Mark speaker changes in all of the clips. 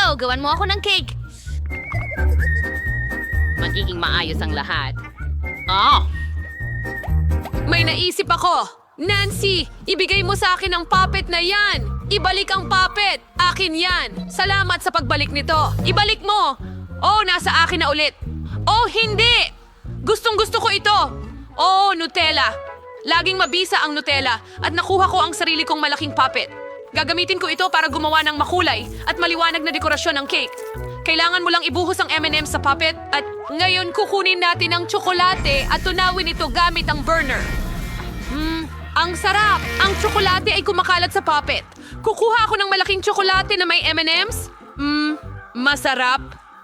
Speaker 1: Go! Gawan mo ako ng cake! Magiging maayos ang lahat. Oh!
Speaker 2: May naisip ako! Nancy, ibigay mo sa akin ang puppet na yan! Ibalik ang puppet! Akin yan! Salamat sa pagbalik nito! Ibalik mo! Oh, nasa akin na ulit! Oh, hindi! Gustong-gusto ko ito! Oh, Nutella! Laging mabisa ang Nutella at nakuha ko ang sarili kong malaking puppet. Gagamitin ko ito para gumawa ng makulay at maliwanag na dekorasyon ng cake. Kailangan mo lang ibuhos ang M&M's sa puppet at ngayon kukunin natin ang tsokolate at tunawin ito gamit ang burner. Ang sarap! Ang tsokolate ay kumakalat sa puppet. Kukuha ako ng malaking tsokolate na may M&M's? Masarap.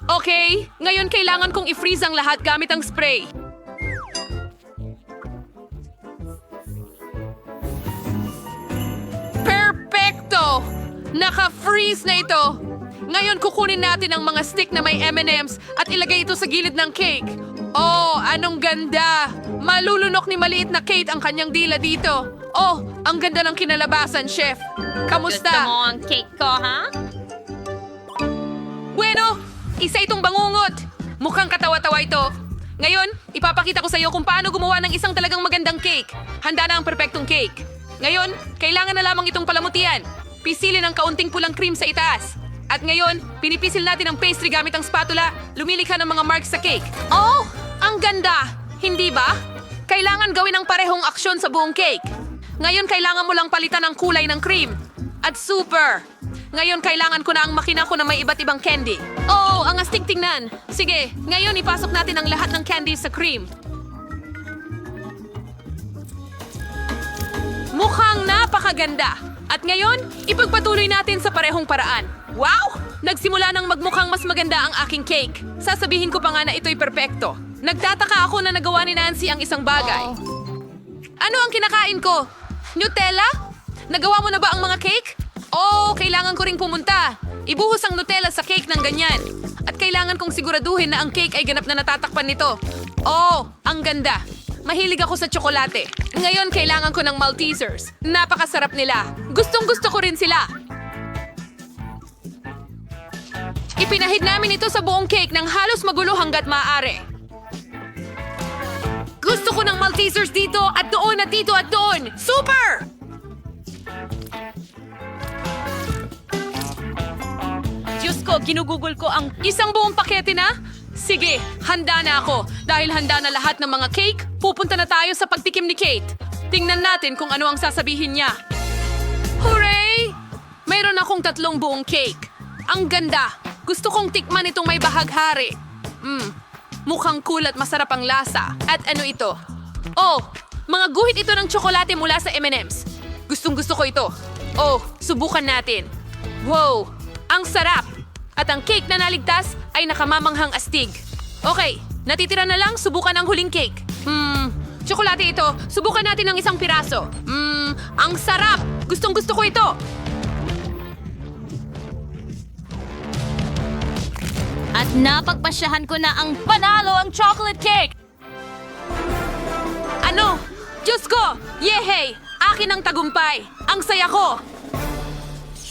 Speaker 2: Okay, ngayon kailangan kong i-freeze ang lahat gamit ang spray. Perfecto! Naka-freeze na ito! Ngayon kukunin natin ang mga stick na may M&M's at ilagay ito sa gilid ng cake. Oh, anong ganda! Malulunok ni maliit na Kate ang kanyang dila dito. Oh, ang ganda ng kinalabasan, chef. Kamusta?
Speaker 1: Gusto mo ang cake ko, ha?
Speaker 2: Bueno, isa itong bangungot. Mukhang katawa-tawa ito. Ngayon, ipapakita ko sa iyo kung paano gumawa ng isang talagang magandang cake. Handa na ang perpektong cake. Ngayon, kailangan na lamang itong palamutian. Pisilin ang kaunting pulang cream sa itaas. At ngayon, pinipisil natin ang pastry gamit ang spatula. Lumilikha ng mga marks sa cake. Oh, ang ganda! Hindi ba? Kailangan gawin ang parehong aksyon sa buong cake. Ngayon, kailangan mo lang palitan ang kulay ng cream. At super! Ngayon, kailangan ko na ang makina ko na may iba't ibang candy. Oh, ang astig tingnan. Sige, ngayon ipasok natin ang lahat ng candy sa cream. Mukhang napakaganda. At ngayon, ipagpatuloy natin sa parehong paraan. Wow! Nagsimula nang magmukhang mas maganda ang aking cake. Sasabihin ko pa nga na ito'y perpekto. Nagtataka ako na nagawa ni Nancy ang isang bagay. Ano ang kinakain ko? Nutella? Nagawa mo na ba ang mga cake? Oh, kailangan ko ring pumunta. Ibuhos ang Nutella sa cake ng ganyan. At kailangan kong siguraduhin na ang cake ay ganap na natatakpan nito. Oh, ang ganda. Mahilig ako sa tsokolate. Ngayon, kailangan ko ng Maltesers. Napakasarap nila. Gustong-gusto ko rin sila. Ipinahid namin ito sa buong cake nang halos magulo hanggat maaari. Gusto ko ng Maltesers dito at doon at dito at doon. Super! Diyos ko, ginugugol ko ang isang buong pakete na? Sige, handa na ako. Dahil handa na lahat ng mga cake, pupunta na tayo sa pagtikim ni Kate. Tingnan natin kung ano ang sasabihin niya. Hooray! Mayroon akong 3 buong cake. Ang ganda. Gusto kong tikman itong may bahaghari. Mukhang cool at masarap ang lasa. At ano ito? Oh, mga guhit ito ng tsokolate mula sa M&M's. Gustong-gusto ko ito. Oh, subukan natin. Wow, ang sarap! At ang cake na naligtas ay nakamamanghang astig. Okay, natitira na lang, subukan ang huling cake. Tsokolate ito. Subukan natin ng isang piraso. Ang sarap! Gustong-gusto ko ito.
Speaker 1: At napagpasyahan ko na ang panalo ang chocolate cake!
Speaker 2: Ano? Diyos ko! Yehey! Akin ang tagumpay! Ang saya ko!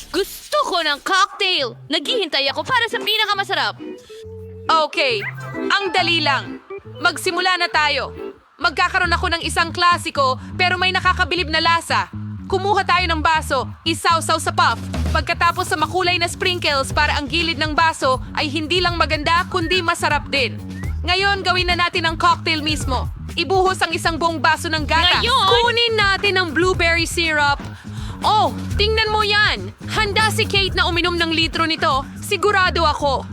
Speaker 1: Gusto ko ng cocktail! Naghihintay ako para sa pinakamasarap!
Speaker 2: Okay, ang dali lang. Magsimula na tayo. Magkakaroon ako ng isang klasiko pero may nakakabilib na lasa. Kumuha tayo ng baso, isawsaw sa puff. Pagkatapos sa makulay na sprinkles para ang gilid ng baso ay hindi lang maganda kundi masarap din. Ngayon gawin na natin ang cocktail mismo. Ibuhos ang isang buong baso ng gatas.
Speaker 1: Ngayon?
Speaker 2: Kunin natin ang blueberry syrup. Oh, tingnan mo yan! Handa si Kate na uminom ng litro nito. Sigurado ako.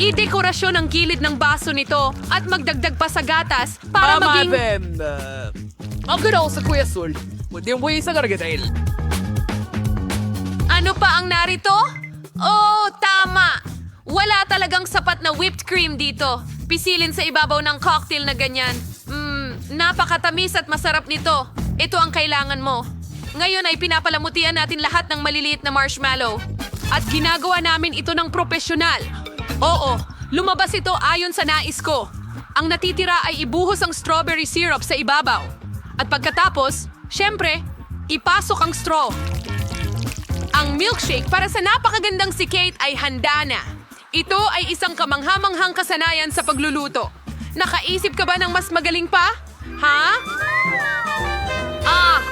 Speaker 2: I-dekorasyon ang gilid ng baso nito at magdagdag pa sa gatas para maging...
Speaker 3: Ang ganda ako sa Kuya Sol. Hindi mo isa karagatail.
Speaker 2: Ano pa ang narito? Oh, tama! Wala talagang sapat na whipped cream dito. Pisilin sa ibabaw ng cocktail na ganyan. Napakatamis at masarap nito. Ito ang kailangan mo. Ngayon ay pinapalamutian natin lahat ng maliliit na marshmallow. At ginagawa namin ito ng propesyonal. Oo, lumabas ito ayon sa nais ko. Ang natitira ay ibuhos ang strawberry syrup sa ibabaw. At pagkatapos, syempre, ipasok ang straw. Ang milkshake para sa napakagandang si Kate ay handa na. Ito ay isang kamanghamanghang kasanayan sa pagluluto. Nakaisip ka ba ng mas magaling pa? Ha?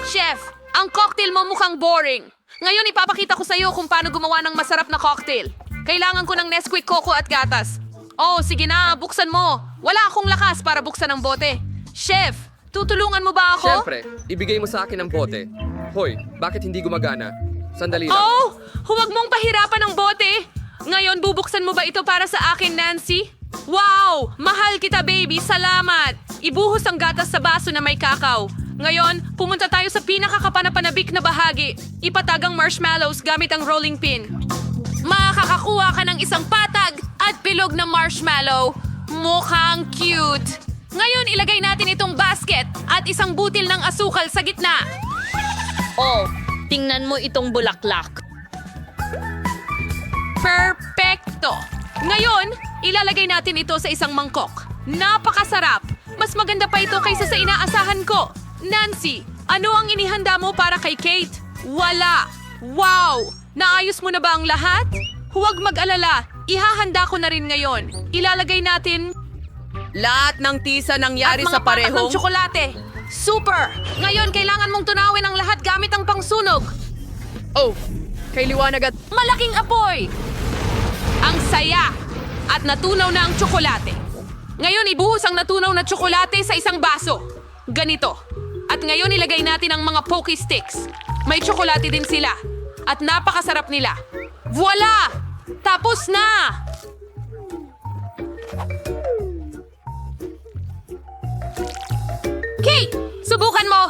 Speaker 2: Chef, ang cocktail mo mukhang boring. Ngayon ipapakita ko sa'yo kung paano gumawa ng masarap na cocktail. Kailangan ko ng Nesquik coco at gatas. Oh, sige na, buksan mo. Wala akong lakas para buksan ang bote. Chef, tutulungan mo ba ako?
Speaker 4: Siyempre, ibigay mo sa akin ang bote. Hoy, bakit hindi gumagana? Sandali lang.
Speaker 2: Oh, huwag mong pahirapan ang bote. Ngayon, bubuksan mo ba ito para sa akin, Nancy? Wow! Mahal kita, baby. Salamat! Ibuhos ang gatas sa baso na may kakao. Ngayon, pumunta tayo sa pinakakapanapanabik na bahagi. Ipatag ang marshmallows gamit ang rolling pin. Makakakuha ka ng isang patag at bilog na marshmallow. Mukhang cute. Ngayon, ilagay natin itong basket at isang butil ng asukal sa gitna.
Speaker 1: Oh, tingnan mo itong bulaklak.
Speaker 2: Perfecto! Ngayon, ilalagay natin ito sa isang mangkok. Napakasarap! Mas maganda pa ito kaysa sa inaasahan ko. Nancy, ano ang inihanda mo para kay Kate? Wala! Wow! Naayos mo na ba ang lahat? Huwag mag-alala. Ihahanda ko na rin ngayon. Ilalagay natin
Speaker 5: Lahat ng tisa nangyari
Speaker 2: at mga
Speaker 5: sa
Speaker 2: patak ng
Speaker 5: parehong...
Speaker 2: tsokolate. Super! Ngayon, kailangan mong tunawin ang lahat gamit ang pangsunog.
Speaker 3: Oh, kay liwanag at...
Speaker 2: Malaking apoy! Ang saya! At natunaw na ang tsokolate. Ngayon, ibuhos ang natunaw na tsokolate sa isang baso. Ganito. At ngayon, ilagay natin ang mga Pocky Sticks. May tsokolate din sila. At napakasarap nila. Voila! Tapos na! Kate! Subukan mo!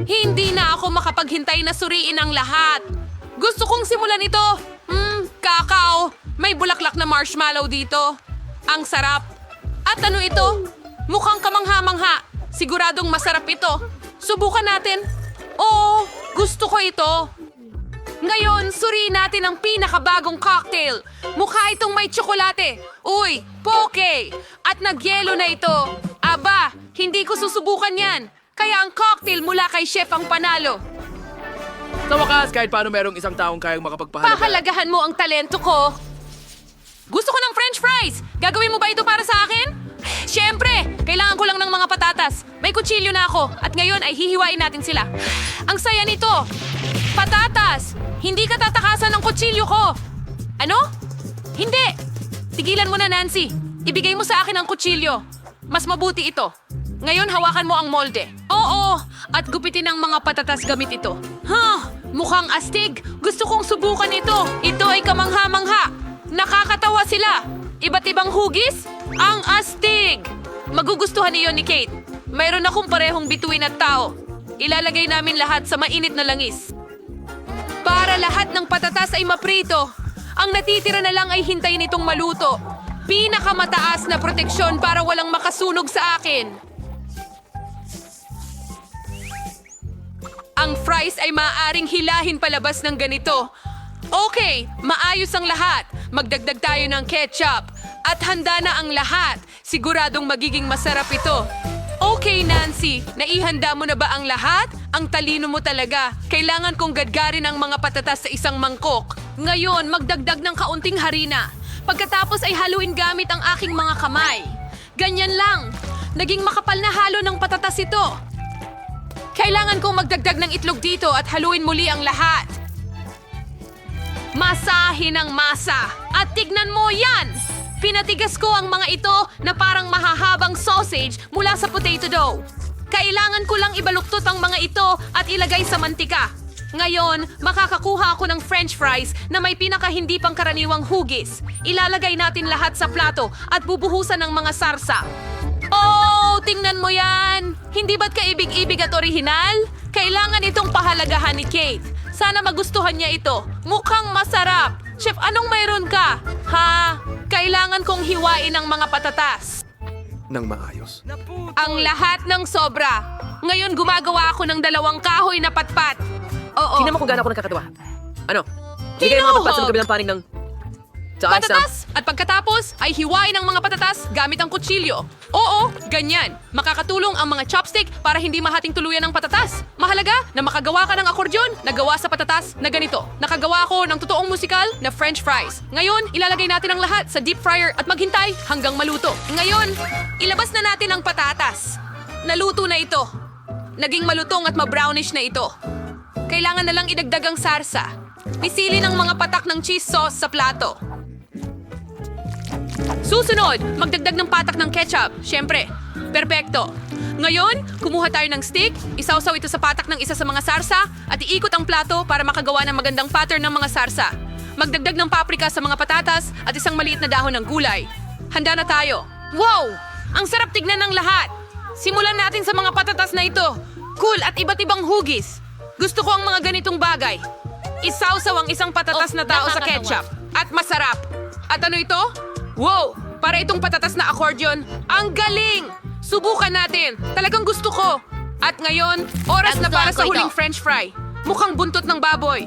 Speaker 2: Hindi na ako makapaghintay na suriin ang lahat. Gusto kong simulan ito. Kakao. May bulaklak na marshmallow dito. Ang sarap. At ano ito? Mukhang kamangha-mangha. Siguradong masarap ito. Subukan natin. Oo, gusto ko ito. Ngayon, suriin natin ang pinakabagong cocktail. Mukha itong may tsokolate. Uy, poke! At nagyelo na ito. Aba, hindi ko susubukan yan. Kaya ang cocktail mula kay Chef ang panalo.
Speaker 3: Sa wakas, kahit paano merong isang taong kayang makapagpahalaga.
Speaker 2: Pahalagahan mo ang talento ko. Gusto ko ng french fries. Gagawin mo ba ito para sa akin? Siyempre, kailangan ko lang ng mga patatas. May kutsilyo na ako at ngayon ay hihiwain natin sila. Ang saya nito. Patatas! Hindi ka tatakasan ng kutsilyo ko. Ano? Hindi. Tigilan mo na, Nancy. Ibigay mo sa akin ang kutsilyo. Mas mabuti ito. Ngayon, hawakan mo ang molde. Oo, at gupitin ang mga patatas gamit ito. Mukhang astig. Gusto kong subukan ito. Ito ay kamangha-mangha. Nakakatawa sila. Iba't ibang hugis? Ang astig! Magugustuhan niyo ni Kate. Mayroon akong parehong bituin at tao. Ilalagay namin lahat sa mainit na langis. Para lahat ng patatas ay maprito. Ang natitira na lang ay hintayin itong maluto. Pinakamataas na proteksyon para walang makasunog sa akin. Ang fries ay maaaring hilahin palabas ng ganito. Okay, maayos ang lahat. Magdagdag tayo ng ketchup. At handa na ang lahat. Siguradong magiging masarap ito. Okay, Nancy. Naihanda mo na ba ang lahat? Ang talino mo talaga. Kailangan kong gadgarin ang mga patatas sa isang mangkok. Ngayon, magdagdag ng kaunting harina. Pagkatapos ay haluin gamit ang aking mga kamay. Ganyan lang. Naging makapal na halo ng patatas ito. Kailangan kong magdagdag ng itlog dito at haluin muli ang lahat. Masahin ang masa. At tignan mo yan! Pinatigas ko ang mga ito na parang mahahabang sausage mula sa potato dough. Kailangan ko lang ibaluktot ang mga ito at ilagay sa mantika. Ngayon, makakakuha ako ng french fries na may pinaka-hindi pangkaraniwang hugis. Ilalagay natin lahat sa plato at bubuhusan ng mga sarsa. Oh, tingnan mo yan! Hindi ba't kaibig-ibig at orihinal? Kailangan itong pahalagahan ni Kate. Sana magustuhan niya ito. Mukhang masarap. Chef, anong mayroon ka? Ha? Kailangan kong hiwain ang mga patatas.
Speaker 4: Nang maayos.
Speaker 2: Ang lahat ng sobra. Ngayon gumagawa ako ng 2 kahoy na patpat. Oo.
Speaker 5: Tingnan mo kung gaano ako nakakatawa. Ano? Bigay mo mga patpat sa
Speaker 2: Tinuhog!
Speaker 5: gabi ng paning ng...
Speaker 4: Taas na-
Speaker 2: Patatas! At pagkatapos ay hiwain ang mga patatas gamit ang kutsilyo. Oo, ganyan. Makakatulong ang mga chopstick para hindi mahating tuluyan ng patatas. Mahalaga na makagawa ka ng akordyon na gawa sa patatas na ganito. Nakagawa ako ng totoong musikal na French fries. Ngayon, ilalagay natin ang lahat sa deep fryer at maghintay hanggang maluto. Ngayon, ilabas na natin ang patatas. Naluto na ito. Naging malutong at ma-brownish na ito. Kailangan na lang idagdag ang sarsa. Pisili ng mga patak ng cheese sauce sa plato. Susunod, magdagdag ng patak ng ketchup. Siyempre, perpekto. Ngayon, kumuha tayo ng stick, isawsaw ito sa patak ng isa sa mga sarsa, at iikot ang plato para makagawa ng magandang pattern ng mga sarsa. Magdagdag ng paprika sa mga patatas at isang maliit na dahon ng gulay. Handa na tayo. Wow! Ang sarap tignan ng lahat! Simulan natin sa mga patatas na ito. Cool at iba't ibang hugis. Gusto ko ang mga ganitong bagay. Isawsaw ang isang patatas na tao sa ketchup. At masarap. At ano ito? Wow! Para itong patatas na accordion. Ang galing! Subukan natin. Talagang gusto ko. At ngayon, oras na para sa huling French fry. Mukhang buntot ng baboy.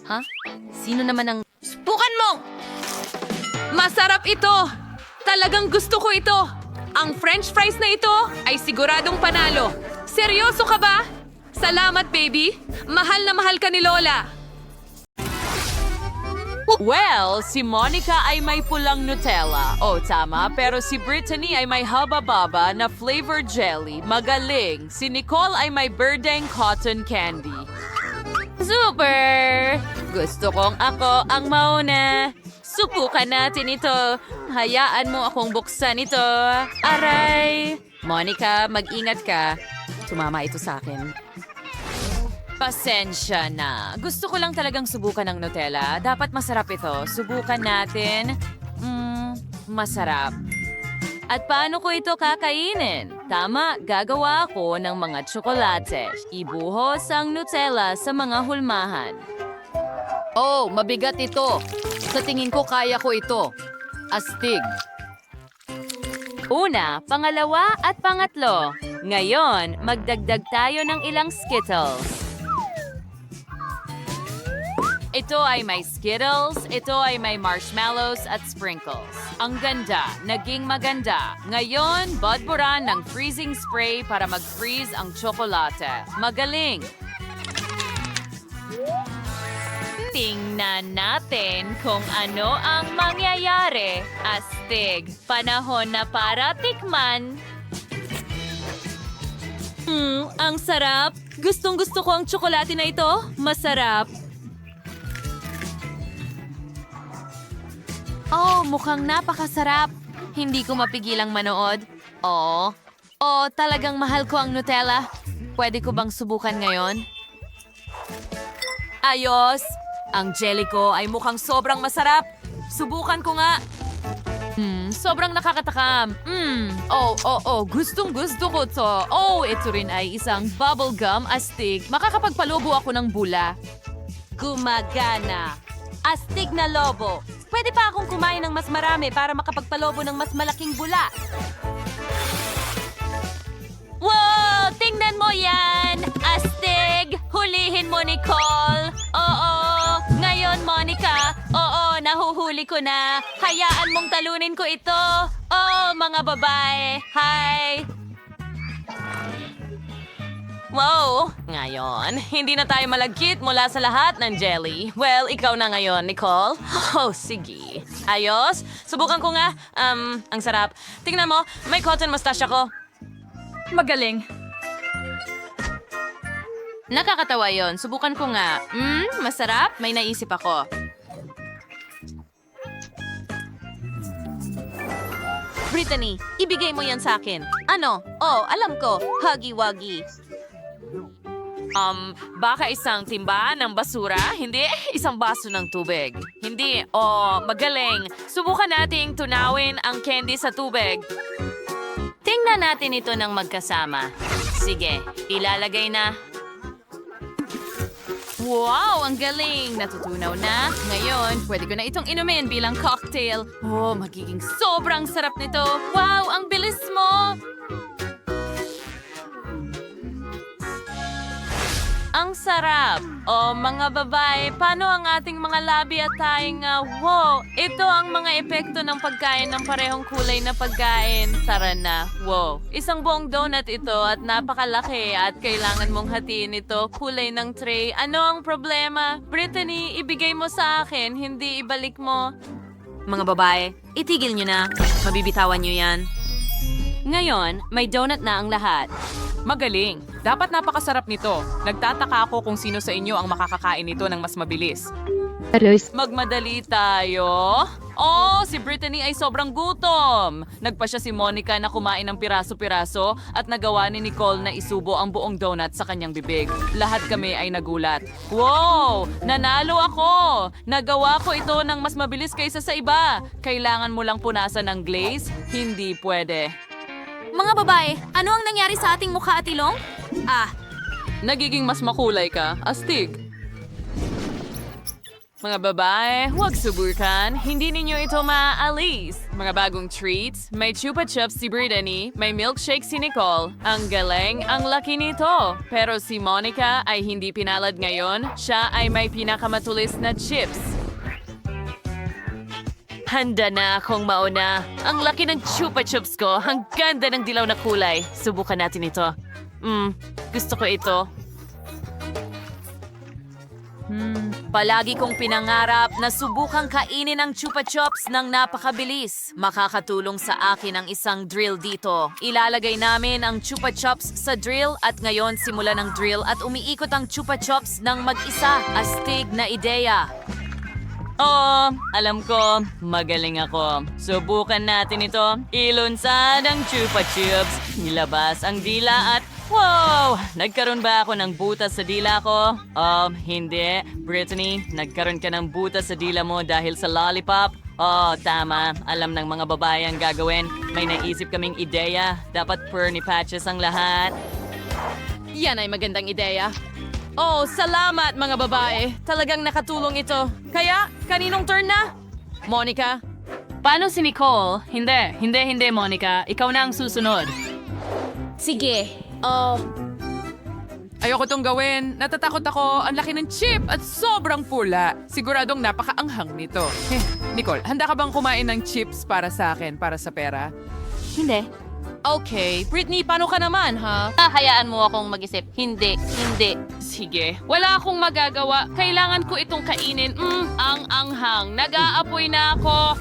Speaker 1: Ha? Sino naman ang... Subukan mo!
Speaker 2: Masarap ito! Talagang gusto ko ito! Ang French fries na ito ay siguradong panalo. Seryoso ka ba? Salamat, baby. Mahal na mahal ka ni Lola.
Speaker 6: Well, si Monica ay may pulang Nutella. Oh, tama. Pero si Brittany ay may haba-baba na flavored jelly. Magaling. Si Nicole ay may birdeng cotton candy.
Speaker 1: Super! Gusto kong ako ang mauna. Subukan natin ito. Hayaan mo akong buksan ito. Aray! Monica, mag-ingat ka. Tumama ito sa akin. Pasensya na. Gusto ko lang talagang subukan ng Nutella. Dapat masarap ito. Subukan natin. Masarap. At paano ko ito kakainin? Tama, gagawa ako ng mga tsokolate. Ibuhos ang Nutella sa mga hulmahan.
Speaker 5: Oh, mabigat ito. Sa tingin ko kaya ko ito. Astig.
Speaker 1: Una, pangalawa at pangatlo. Ngayon, magdagdag tayo ng ilang Skittles. Ito ay may Skittles, ito ay may marshmallows at sprinkles. Ang ganda, naging maganda. Ngayon, budburan ng freezing spray para mag-freeze ang tsokolate. Magaling! Tingnan natin kung ano ang mangyayari. Astig, panahon na para tikman. Ang sarap. Gustong-gusto ko ang tsokolate na ito. Masarap. Oh, mukhang napakasarap. Hindi ko mapigilang manood. Oh, talagang mahal ko ang Nutella. Pwede ko bang subukan ngayon? Ayos! Ang jelly ko ay mukhang sobrang masarap. Subukan ko nga. Sobrang nakakatakam. Gustong-gusto ko to. Oh, ito rin ay isang bubblegum astig. Makakapagpalobo ako ng bula. Gumagana. Astig na lobo. Pwede pa akong kumain ng mas marami para makapagpalobo ng mas malaking bula. Wow! Tingnan mo yan! Astig! Hulihin mo, Nicole! Oo! Ngayon, Monica! Oo, nahuhuli ko na! Hayaan mong talunin ko ito! Oo, mga babae! Hi! Wow! Ngayon, hindi na tayo malagkit mula sa lahat ng jelly. Well, ikaw na ngayon, Nicole. Oh, sige. Ayos. Subukan ko nga. Ang sarap. Tingnan mo, may cotton mustache ako.
Speaker 6: Magaling.
Speaker 1: Nakakatawa yon. Subukan ko nga. Masarap? May naisip ako. Brittany, ibigay mo yan sa akin. Ano? Oh, alam ko. Huggy-wuggy.
Speaker 6: Baka isang timba ng basura? Hindi, isang baso ng tubig. Hindi, magaling. Subukan nating tunawin ang candy sa tubig.
Speaker 1: Tingnan natin ito ng magkasama. Sige, ilalagay na. Wow, ang galing! Natutunaw na. Ngayon, pwede ko na itong inumin bilang cocktail. Oh, magiging sobrang sarap nito. Wow, ang bilis mo! Ang
Speaker 6: sarap! O mga babae, paano ang ating mga labi at tayong wow! Ito ang mga epekto ng pagkain ng parehong kulay na pagkain. Tara na, wow! Isang buong donut ito at napakalaki at kailangan mong hatiin ito kulay ng tray. Ano ang problema? Brittany, ibigay mo sa akin, hindi ibalik mo.
Speaker 1: Mga babae, itigil nyo na. Mabibitawan nyo yan. Ngayon, may donut na ang lahat.
Speaker 7: Magaling. Dapat napakasarap nito. Nagtataka ako kung sino sa inyo ang makakakain nito ng mas mabilis.
Speaker 6: Magmadali tayo. Oh, si Brittany ay sobrang gutom. Nagpa siya si Monica na kumain ng piraso-piraso at nagawa ni Nicole na isubo ang buong donut sa kanyang bibig. Lahat kami ay nagulat. Wow! Nanalo ako! Nagawa ko ito ng mas mabilis kaysa sa iba. Kailangan mo lang punasan ng glaze? Hindi pwede.
Speaker 1: Mga babae, ano ang nangyari sa ating mukha at ilong?
Speaker 6: Nagiging mas makulay ka, astig. Mga babae, huwag subukan. Hindi ninyo ito maaalis. Mga bagong treats, may chupa chups si Brittany, may milkshake si Nicole. Ang galing, ang laki nito. Pero si Monica ay hindi pinalad ngayon. Siya ay may pinakamatulis na chips. Handa na akong mauna. Ang laki ng chupa chups ko. Ang ganda ng dilaw na kulay. Subukan natin ito. Gusto ko ito. Palagi kong pinangarap na subukang kainin ang chupa chups ng napakabilis. Makakatulong sa akin ang isang drill dito. Ilalagay namin ang chupa chups sa drill at ngayon simulan ng drill at umiikot ang chupa chups ng mag-isa. Astig na ideya. Oh, alam ko, magaling ako. Subukan natin ito. Ilunsad ang chupa chups. Nilabas ang dila at wow! Nagkaroon ba ako ng butas sa dila ko? Hindi. Brittany, nagkaroon ka ng butas sa dila mo dahil sa lollipop? Oh, tama. Alam ng mga babae ang gagawin. May naisip kaming ideya. Dapat perny patches ang lahat.
Speaker 2: Yan ay magandang ideya. Oh, salamat mga babae. Talagang nakatulong ito. Kaya, kaninong turn na? Monica?
Speaker 6: Paano si Nicole? Hindi, Monica. Ikaw na ang susunod.
Speaker 1: Sige.
Speaker 3: Ayoko tong gawin. Natatakot ako. Ang laki ng chip at sobrang pula. Siguradong napakaanghang nito. Nicole, handa ka bang kumain ng chips para sa akin, para sa pera?
Speaker 1: Hindi.
Speaker 2: Okay. Brittany, paano ka naman, ha?
Speaker 6: Hayaan mo akong mag-isip. Hindi. Sige, wala akong magagawa. Kailangan ko itong kainin. Ang anghang. Nag-aapoy na ako.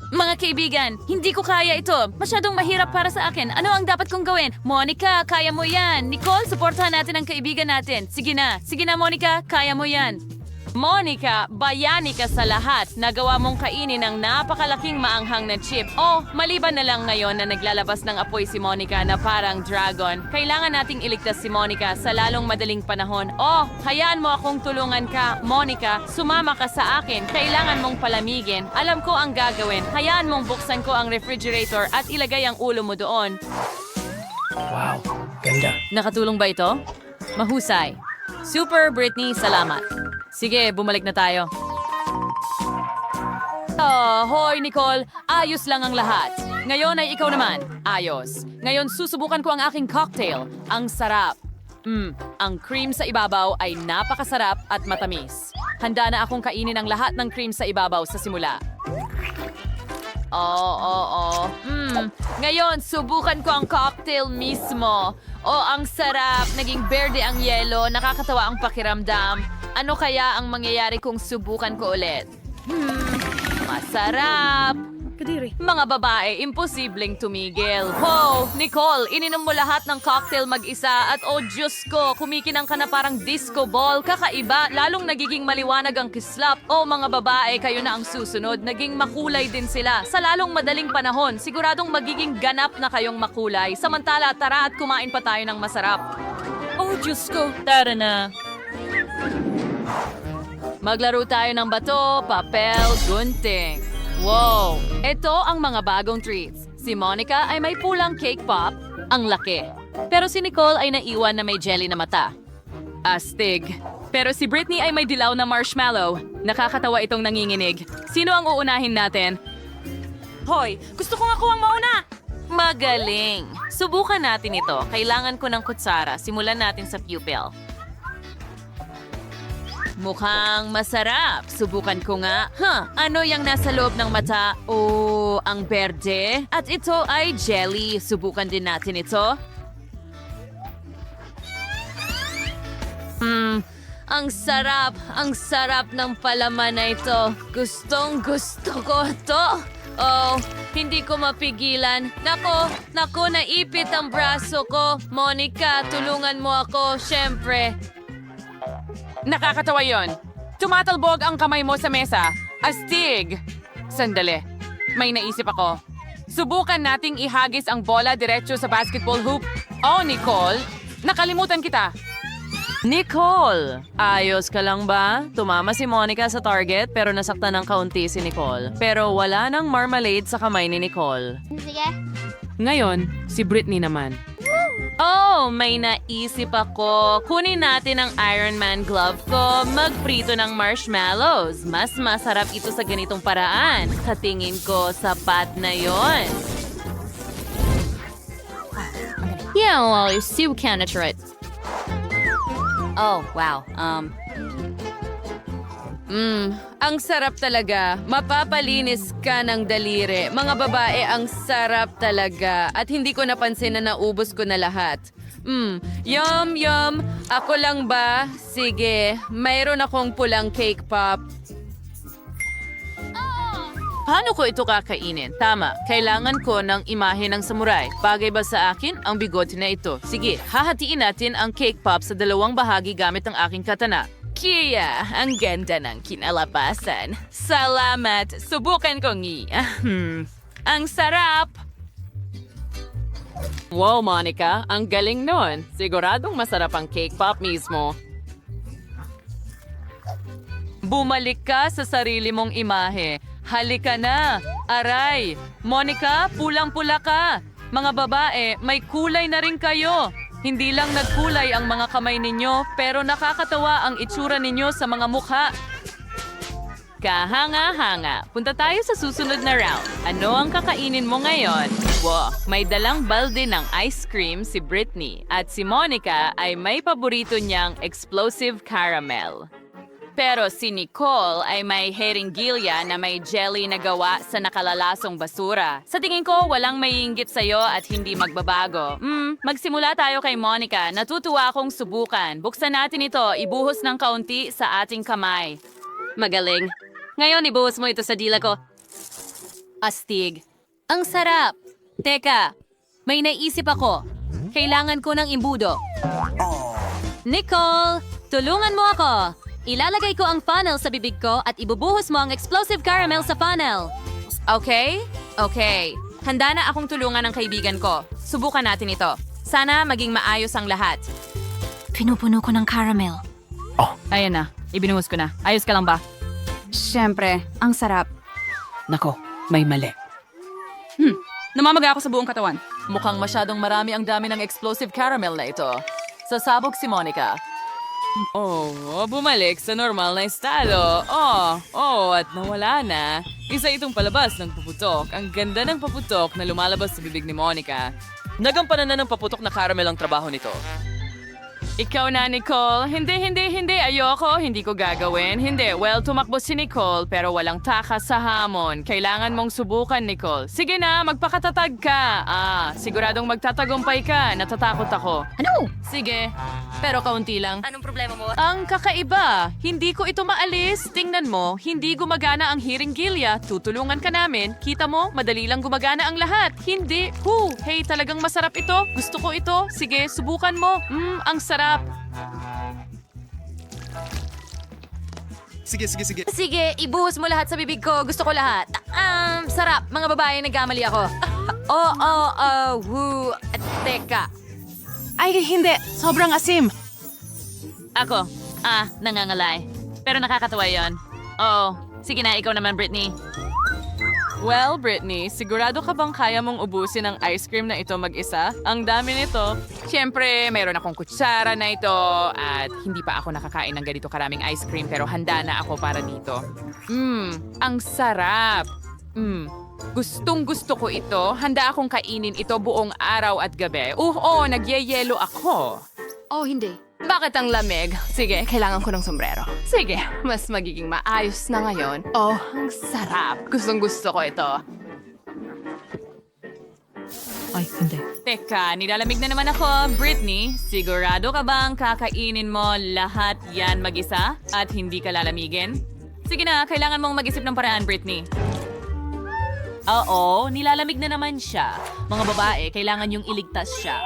Speaker 1: Mga kaibigan, hindi ko kaya ito. Masyadong mahirap para sa akin. Ano ang dapat kong gawin? Monica, kaya mo yan. Nicole, suportahan natin ang kaibigan natin. Sige na, Monica, kaya mo yan.
Speaker 6: Monica, bayani ka sa lahat. Nagawa mong kainin ang napakalaking maanghang na chip. Oh, maliban na lang ngayon na naglalabas ng apoy si Monica na parang dragon. Kailangan nating iligtas si Monica sa lalong madaling panahon. Oh, hayaan mo akong tulungan ka. Monica, sumama ka sa akin. Kailangan mong palamigin. Alam ko ang gagawin. Hayaan mong buksan ko ang refrigerator at ilagay ang ulo mo doon.
Speaker 1: Nakatulong ba ito? Mahusay. Super, Brittany, salamat. Sige, bumalik na tayo.
Speaker 6: Hoy, Nicole. Ayos lang ang lahat. Ngayon ay ikaw naman. Ayos. Ngayon susubukan ko ang aking cocktail. Ang sarap. Ang cream sa ibabaw ay napakasarap at matamis. Handa na akong kainin ang lahat ng cream sa ibabaw sa simula. Ngayon, subukan ko ang cocktail mismo. Ang sarap. Naging berde ang yelo. Nakakatawa ang pakiramdam. Ano kaya ang mangyayari kung subukan ko ulit? Masarap. Mga babae, imposibleng tumigil. Wow! Nicole, ininom mo lahat ng cocktail mag-isa at oh Diyos ko, kumikinang ka na parang disco ball. Kakaiba, lalong nagiging maliwanag ang kislap. Oh mga babae, kayo na ang susunod. Naging makulay din sila. Sa lalong madaling panahon, siguradong magiging ganap na kayong makulay. Samantala, tara at kumain pa tayo ng masarap. Oh Diyos ko, tara na. Maglaro tayo ng bato, papel, gunting. Wow! Ito ang mga bagong treats. Si Monica ay may pulang cake pop. Ang laki. Pero si Nicole ay naiwan na may jelly na mata. Astig. Pero si Brittany ay may dilaw na marshmallow. Nakakatawa itong nanginginig. Sino ang uunahin natin? Hoy! Gusto ko nga kuwang mauna!
Speaker 1: Magaling! Subukan natin ito. Kailangan ko ng kutsara. Simulan natin sa pupil. Mukhang masarap. Subukan ko nga. Ano yung nasa loob ng mata? Oh, ang berde. At ito ay jelly. Subukan din natin ito. Ang sarap. Ang sarap ng palaman na ito. Gustong gusto ko ito. Oh, hindi ko mapigilan. Nako, naipit ang braso ko. Monica, tulungan mo ako, syempre.
Speaker 7: Nakakatawa yon. Tumatalbog ang kamay mo sa mesa. Astig! Sandali. May naisip ako. Subukan nating ihagis ang bola diretso sa basketball hoop. Oh, Nicole! Nakalimutan kita.
Speaker 1: Nicole! Ayos ka lang ba? Tumama si Monica sa target pero nasaktan ng kaunti si Nicole. Pero wala nang marmalade sa kamay ni Nicole.
Speaker 7: Ngayon, si Britney naman.
Speaker 1: Oh, may naisip ako. Kunin natin ang Iron Man glove ko. Magprito ng marshmallows. Mas masarap ito sa ganitong paraan. Sa tingin ko, sapat na yon.
Speaker 2: Yeah, well, you still can't try it.
Speaker 5: Oh, wow.
Speaker 1: Ang sarap talaga. Mapapalinis ka ng daliri. Mga babae, ang sarap talaga. At hindi ko napansin na naubos ko na lahat. Yum, yum. Ako lang ba? Sige, mayroon akong pulang cake pop. Paano ko ito kakainin? Tama, kailangan ko ng imahe ng samurai. Bagay ba sa akin ang bigote na ito? Sige, hahatiin natin ang cake pop sa dalawang bahagi gamit ang aking katana. Kaya, ang ganda ng kinalabasan. Salamat! Subukan ko ngi. Ang sarap!
Speaker 6: Wow, Monica, ang galing nun. Siguradong masarap ang cake pop mismo.
Speaker 1: Bumalik ka sa sarili mong imahe. Halika na! Aray! Monica, pulang-pula ka! Mga babae, may kulay na rin kayo! Hindi lang nagkulay ang mga kamay ninyo, pero nakakatawa ang itsura ninyo sa mga mukha. Kahanga-hanga. Punta tayo sa susunod na round. Ano ang kakainin mo ngayon? Wow, may dalang balde ng ice cream si Britney at si Monica ay may paborito niyang explosive caramel. Pero si Nicole ay may heringgilya na may jelly na gawa sa nakalalasong basura. Sa tingin ko, walang maiinggit sa'yo at hindi magbabago. Magsimula tayo kay Monica. Natutuwa akong subukan. Buksan natin ito, ibuhos ng kaunti sa ating kamay. Magaling. Ngayon, ibuhos mo ito sa dila ko. Astig. Ang sarap. Teka, may naisip ako. Kailangan ko ng imbudo. Nicole, tulungan mo ako. Ilalagay ko ang funnel sa bibig ko at ibubuhos mo ang explosive caramel sa funnel. Okay? Okay. Handa na akong tulungan ng kaibigan ko. Subukan natin ito. Sana maging maayos ang lahat.
Speaker 8: Pinupuno ko ng caramel.
Speaker 1: Ayan na. Ibinuhos ko na. Ayos ka lang ba?
Speaker 8: Siyempre, ang sarap.
Speaker 7: Nako, may mali.
Speaker 3: Namamaga ako sa buong katawan.
Speaker 1: Mukhang masyadong marami ang dami ng explosive caramel na ito. Sasabog si Monica. Oh, bumalik sa normal na estado. At nawala na. Isa itong palabas ng paputok. Ang ganda ng paputok na lumalabas sa bibig ni Monica.
Speaker 4: Nagampanan na ng paputok na caramel ang trabaho nito.
Speaker 1: Ikaw na, Nicole. Hindi. Ayoko. Hindi ko gagawin. Hindi. Well, tumakbo si Nicole pero walang takas sa hamon. Kailangan mong subukan, Nicole. Sige na, magpakatatag ka. Siguradong magtatagumpay ka. Natatakot ako.
Speaker 8: Ano?
Speaker 1: Sige. Pero kaunti lang.
Speaker 8: Anong problema mo?
Speaker 1: Ang kakaiba, hindi ko ito maalis. Tingnan mo, hindi gumagana ang hiringgilya. Tutulungan ka namin. Kita mo, madali lang gumagana ang lahat. Hindi. Hey, talagang masarap ito. Gusto ko ito. Sige, subukan mo. Ang sarap.
Speaker 2: Sige, ibuhos mo lahat sa bibig ko. Gusto ko lahat. Sarap. Mga babae, nagkamali ako. Teka.
Speaker 7: Ay, hindi. Sobrang asim.
Speaker 1: Ako, nangangalay. Pero nakakatawa yon. Oo. Sige na, ikaw naman, Britney. Well, Britney, sigurado ka bang kaya mong ubusin ang ice cream na ito mag-isa? Ang dami nito.
Speaker 7: Siyempre, mayroon akong kutsara na ito at hindi pa ako nakakain ng ganito karaming ice cream pero handa na ako para dito. Ang sarap.
Speaker 3: Gustong-gusto ko ito. Handa akong kainin ito buong araw at gabi. Oo, nagyayelo ako.
Speaker 2: Oh, hindi.
Speaker 7: Bakit ang lamig? Sige, kailangan ko ng sombrero. Sige, mas magiging maayos na ngayon. Oh, ang sarap. Gustong-gusto ko ito.
Speaker 1: Teka, nilalamig na naman ako. Britney, sigurado ka bang kakainin mo lahat yan mag-isa at hindi ka lalamigin? Sige na, kailangan mong mag-isip ng paraan, Britney. Oo, nilalamig na naman siya. Mga babae, kailangan yung iligtas siya.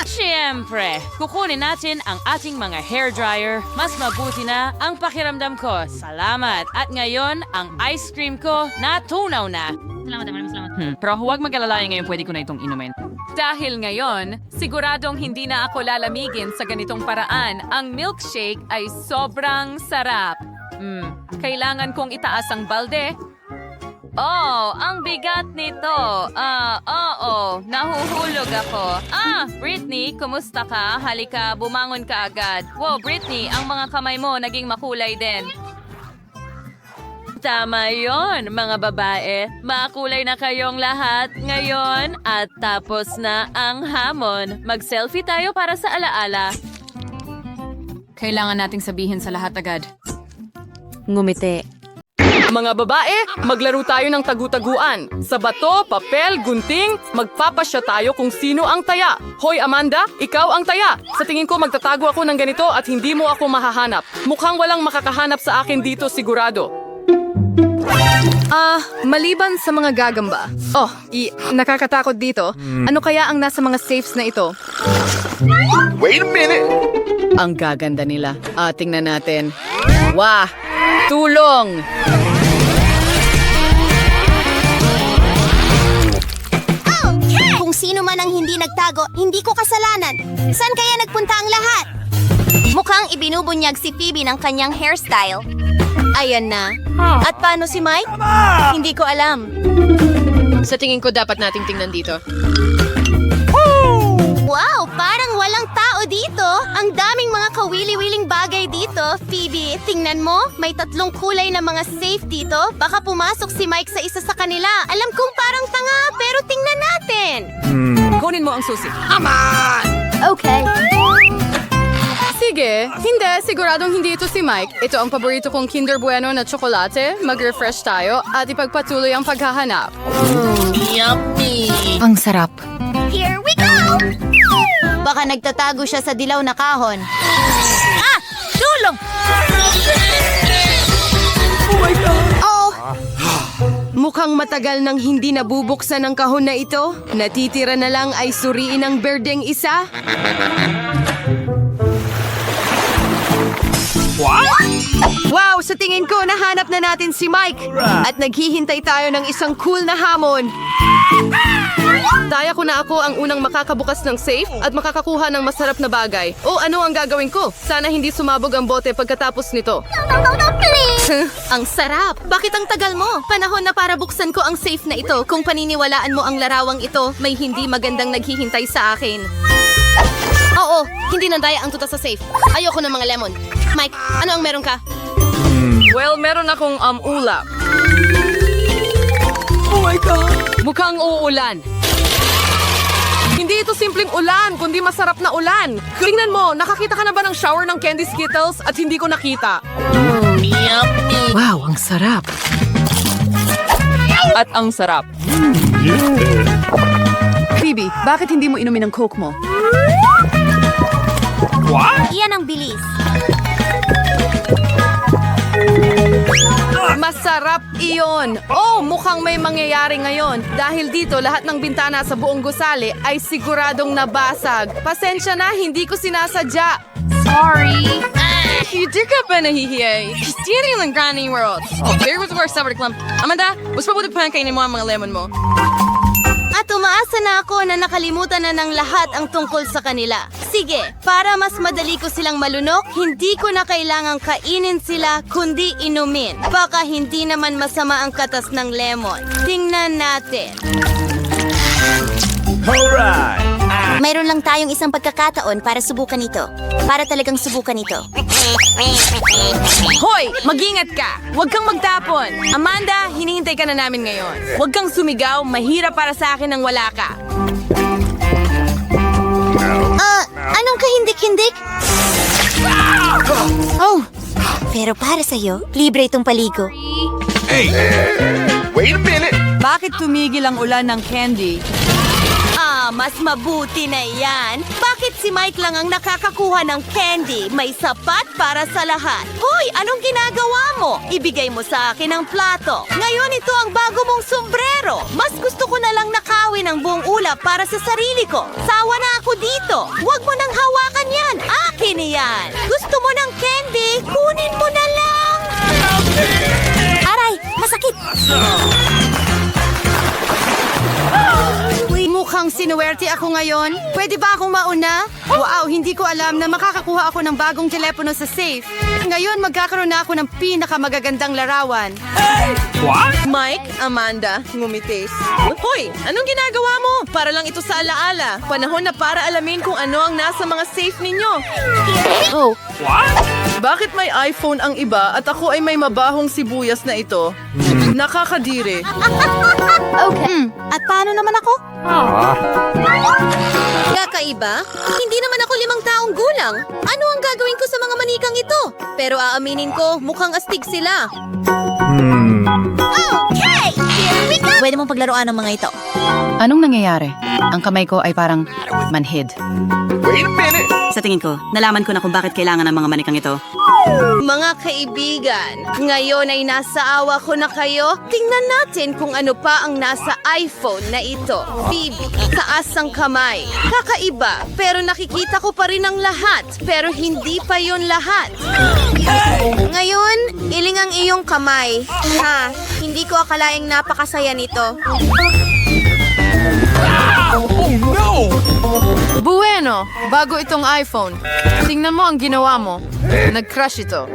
Speaker 1: Siyempre, kukunin natin ang ating mga hairdryer. Mas mabuti na ang pakiramdam ko. Salamat. At ngayon, ang ice cream ko natunaw na. Salamat. Pero huwag mag-alala ngayon, pwede ko na itong inumin.
Speaker 7: Dahil ngayon, siguradong hindi na ako lalamigin sa ganitong paraan. Ang milkshake ay sobrang sarap. Kailangan kong itaas ang balde.
Speaker 1: Oh, ang bigat nito. Oo, nahuhulog ako. Britney, kumusta ka? Halika, bumangon ka agad. Wow, Britney, ang mga kamay mo naging makulay din. Tama yon, mga babae. Makulay na kayong lahat ngayon at tapos na ang hamon. Mag-selfie tayo para sa alaala.
Speaker 8: Kailangan nating sabihin sa lahat agad.
Speaker 1: Ngumiti.
Speaker 7: Mga babae, maglaro tayo ng tagu-taguan. Sa bato, papel, gunting, magpapasya tayo kung sino ang taya. Hoy Amanda, ikaw ang taya. Sa tingin ko magtatago ako ng ganito at hindi mo ako mahahanap. Mukhang walang makakahanap sa akin dito sigurado.
Speaker 9: Maliban sa mga gagamba. Nakakatakot dito. Ano kaya ang nasa mga safes na ito?
Speaker 5: Ang gaganda nila. Tingnan natin. Wah! Tulong!
Speaker 10: Kung sino man ang hindi nagtago, hindi ko kasalanan. Saan kaya nagpunta ang lahat? Mukhang ibinubunyag si Phoebe ng kanyang hairstyle. Ayan na. At paano si Mike? Hindi ko alam.
Speaker 2: Sa tingin ko dapat nating tingnan dito.
Speaker 10: Wow, parang walang tao dito. Ang daming mga kawili-wiling bagay dito. Phoebe, tingnan mo. May 3 kulay na mga safe dito. Baka pumasok si Mike sa isa sa kanila. Alam kong parang tanga, pero tingnan natin.
Speaker 3: Kunin mo ang susi.
Speaker 10: Okay.
Speaker 9: Sige, hindi. Siguradong hindi ito si Mike. Ito ang paborito kong Kinder Bueno na tsokolate. Mag-refresh tayo at ipagpatuloy ang paghahanap.
Speaker 8: Ang sarap.
Speaker 10: Here we go! Baka nagtatago siya sa dilaw na kahon. Tulong! Oh!
Speaker 9: Mukhang matagal nang hindi nabubuksan ang kahon na ito. Natitira na lang ay suriin ang berdeng isa. Wow! Sa tingin ko, nahanap na natin si Mike. At naghihintay tayo ng isang cool na hamon. Taya ko na ako ang unang makakabukas ng safe at makakakuha ng masarap na bagay. Ano ang gagawin ko? Sana hindi sumabog ang bote pagkatapos nito.
Speaker 10: Ang sarap! Bakit ang tagal mo? Panahon na para buksan ko ang safe na ito. Kung paniniwalaan mo ang larawang ito, may hindi magandang naghihintay sa akin. Oo, hindi nandaya ang tuta sa safe. Ayoko ng mga lemon. Mike, ano ang meron ka?
Speaker 9: Well, meron akong ulap.
Speaker 7: Mukhang uulan.
Speaker 9: Hindi ito simpleng ulan, kundi masarap na ulan. Tingnan mo, nakakita ka na ba ng shower ng candy Skittles at hindi ko nakita?
Speaker 5: Wow, ang sarap!
Speaker 3: At ang sarap.
Speaker 9: Phoebe, bakit hindi mo inumin ang Coke mo?
Speaker 10: Iyan ang bilis.
Speaker 9: Masarap iyon! Mukhang may mangyayari ngayon. Dahil dito, lahat ng bintana sa buong gusali ay siguradong nabasag. Pasensya na, hindi ko sinasadya.
Speaker 8: Sorry.
Speaker 9: Hindi ka pa nahihiyay. Steering ng Granny World. There was our summer clump. Amanda, mas mabuti pa kainin mo ang mga lemon mo.
Speaker 10: At umaasa na ako na nakalimutan na ng lahat ang tungkol sa kanila. Sige, para mas madali ko silang malunok, hindi ko na kailangang kainin sila, kundi inumin. Baka hindi naman masama ang katas ng lemon. Tingnan natin.
Speaker 11: Alright!
Speaker 10: Mayroon lang tayong isang pagkakataon para subukan ito. Para talagang subukan ito.
Speaker 9: Hoy! Mag-ingat ka! Huwag kang magtapon! Amanda, hinihintay ka na namin ngayon. Huwag kang sumigaw, mahirap para sa akin nang wala ka.
Speaker 10: Anong kahindik-hindik? Oh, pero para sa'yo, libre itong paligo.
Speaker 9: Bakit tumigil ang ulan ng candy? Mas mabuti na yan. Bakit si Mike lang ang nakakakuha ng candy? May sapat para sa lahat. Hoy, anong ginagawa mo? Ibigay mo sa akin ang plato. Ngayon ito ang bago mong sombrero. Mas gusto ko na lang nakawin ang buong ulap para sa sarili ko. Sawa na ako dito. Huwag mo nang hawakan yan. Akin yan. Gusto mo ng candy? Kunin mo na lang.
Speaker 10: Aray, masakit!
Speaker 9: Mukhang sinuwerte ako ngayon. Pwede ba akong mauna? Wow, hindi ko alam na makakakuha ako ng bagong telepono sa safe. Ngayon, magkakaroon na ako ng pinakamagagandang larawan. Mike, Amanda, ngumitis. Hoy, anong ginagawa mo? Para lang ito sa alaala. Panahon na para alamin kung ano ang nasa mga safe ninyo.
Speaker 10: Oh,
Speaker 9: Bakit may iPhone ang iba at ako ay may mabahong sibuyas na ito? Nakakadiri.
Speaker 10: okay. At paano naman ako? Kakaiba? Hindi naman ako 5 taong gulang. Ano ang gagawin ko sa mga manikang ito? Pero aaminin ko, mukhang astig sila. Okay! Here we go! Pwede mong paglaruan ng mga ito.
Speaker 8: Anong nangyayari? Ang kamay ko ay parang manhid.
Speaker 11: Sa tingin ko, nalaman ko na kung bakit kailangan ng mga manikang ito.
Speaker 9: Mga kaibigan, ngayon ay nasa awa ko na kayo. Tingnan natin kung ano pa ang nasa iPhone na ito. Phoebe, taas ang kamay. Kakaiba, pero nakikita ko pa rin ang lahat. Pero hindi pa yun lahat.
Speaker 10: Ngayon, iling ang iyong kamay. Ha, hindi ko akalaing napakasaya nito.
Speaker 9: Bueno, bago itong iPhone. Tingnan mo ang ginawa mo. Nag-crush ito.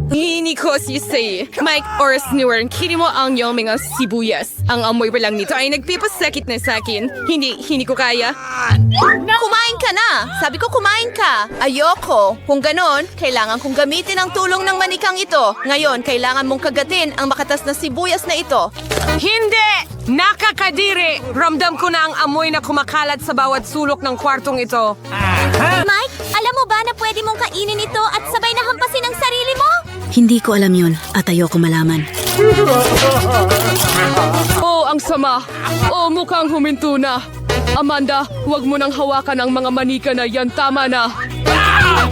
Speaker 9: Hindi ko sisay. Mike, oras newer, kini mo ang iyong mga sibuyas. Ang amoy pa lang nito ay nagpipasakit na sa akin. Hindi ko kaya. Kumain ka na! Sabi ko kumain ka! Ayoko! Kung ganon, kailangan kong gamitin ang tulong ng manikang ito. Ngayon, kailangan mong kagatin ang makatas na sibuyas na ito.
Speaker 2: Hindi! Nakakadiri! Ramdam ko na ang amoy na kumakalat sa bawat sulok ng kwartong ito.
Speaker 10: Mike, alam mo ba na pwede mong kainin ito at sabay na hampasin ang sarili mo?
Speaker 11: Hindi ko alam yun at ayoko malaman.
Speaker 2: Oh, ang sama! Oh, mukhang huminto na. Amanda, huwag mo nang hawakan ang mga manika na yan. Tama na.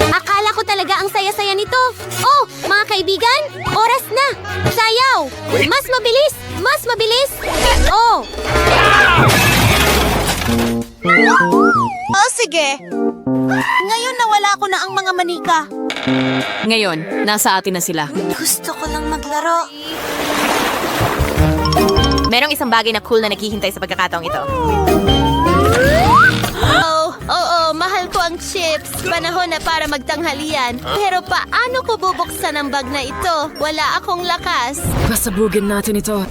Speaker 10: Akala ko talaga ang saya-saya nito. Oh, mga kaibigan, oras na. Sayaw! Mas mabilis! Mas mabilis! Oh!
Speaker 9: Oh, sige!
Speaker 10: Ngayon nawala ko na ang mga manika.
Speaker 5: Ngayon, nasa atin na sila.
Speaker 10: Gusto ko lang maglaro. Merong isang bagay na cool na naghihintay sa pagkakataong ito. Mahal ko ang chips. Panahon na para magtanghalian. Pero paano ko bubuksan ang bag na ito? Wala akong lakas.
Speaker 2: Pasabugin natin ito.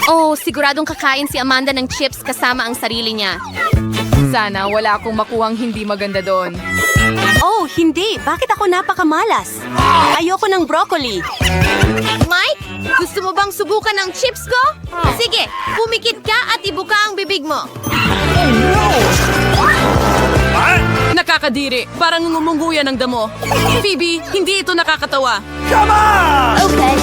Speaker 10: Oh, siguradong kakain si Amanda ng chips kasama ang sarili niya.
Speaker 9: Sana wala akong makuhang hindi maganda doon.
Speaker 11: Oh, hindi! Bakit ako napakamalas? Ayoko ng broccoli.
Speaker 10: Mike, gusto mo bang subukan ang chips ko? Sige, pumikit ka at ibuka ang bibig mo.
Speaker 2: Nakakadiri. Parang ngumunguya ng damo. Phoebe, hindi ito nakakatawa.
Speaker 10: Okay.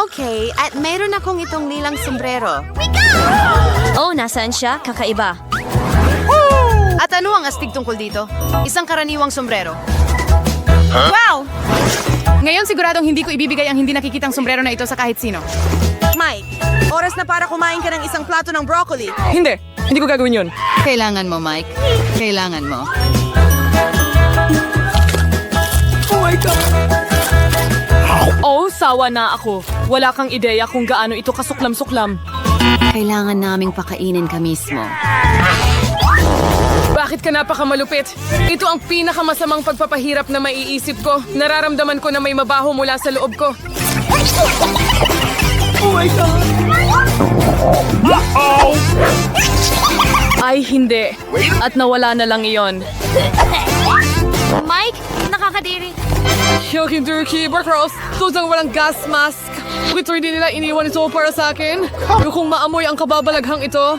Speaker 9: Okay, at mayroon akong itong nilang sombrero.
Speaker 10: Oh, nasaan siya? Kakaiba.
Speaker 9: At ano ang astig tungkol dito? Isang karaniwang sombrero. Wow! Ngayon siguradong hindi ko ibibigay ang hindi nakikitang sombrero na ito sa kahit sino. Mike, oras na para kumain ka ng isang plato ng broccoli.
Speaker 2: Hindi ko gagawin yun.
Speaker 8: Kailangan mo, Mike. Kailangan mo.
Speaker 2: Oh, sawa na ako. Wala kang ideya kung gaano ito kasuklam-suklam.
Speaker 11: Kailangan naming pakainin ka mismo.
Speaker 2: Bakit ka napakamalupit? Ito ang pinakamasamang pagpapahirap na maiisip ko. Nararamdaman ko na may mabaho mula sa loob ko. Oh my God!
Speaker 9: Ay, hindi. At nawala na lang iyon.
Speaker 10: Mike, nakakadiri.
Speaker 9: Yoki-durki, Barkross, tutang walang gas mask. Ito hindi nila iniwan ito para sa akin. Kung maamoy ang kababalaghang ito.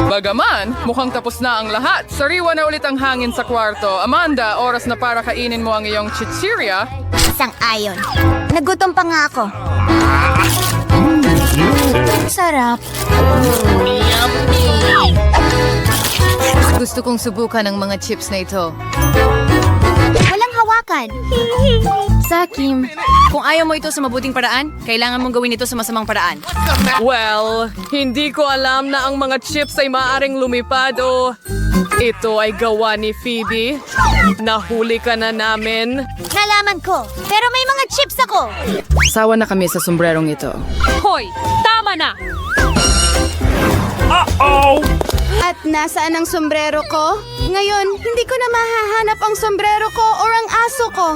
Speaker 3: Bagaman, mukhang tapos na ang lahat. Sariwa na ulit ang hangin sa kwarto. Amanda, oras na para kainin mo ang iyong chichirya.
Speaker 10: Isang ayon. Nagutom pa nga ako. Sarap.
Speaker 9: Gusto kong subukan ang mga chips na ito.
Speaker 10: Walang hawakan.
Speaker 8: Sakim, kung ayaw mo ito sa mabuting paraan, kailangan mong gawin ito sa masamang paraan.
Speaker 9: Well, hindi ko alam na ang mga chips ay maaaring lumipad o ito ay gawa ni Phoebe. Nahuli ka na namin.
Speaker 10: Nalaman ko. Pero may mga chips ako.
Speaker 9: Sawa na kami sa sombrerong ito.
Speaker 2: Hoy, tama na!
Speaker 11: At nasaan ang sombrero ko? Ngayon, hindi ko na mahahanap ang sombrero ko or ang aso ko.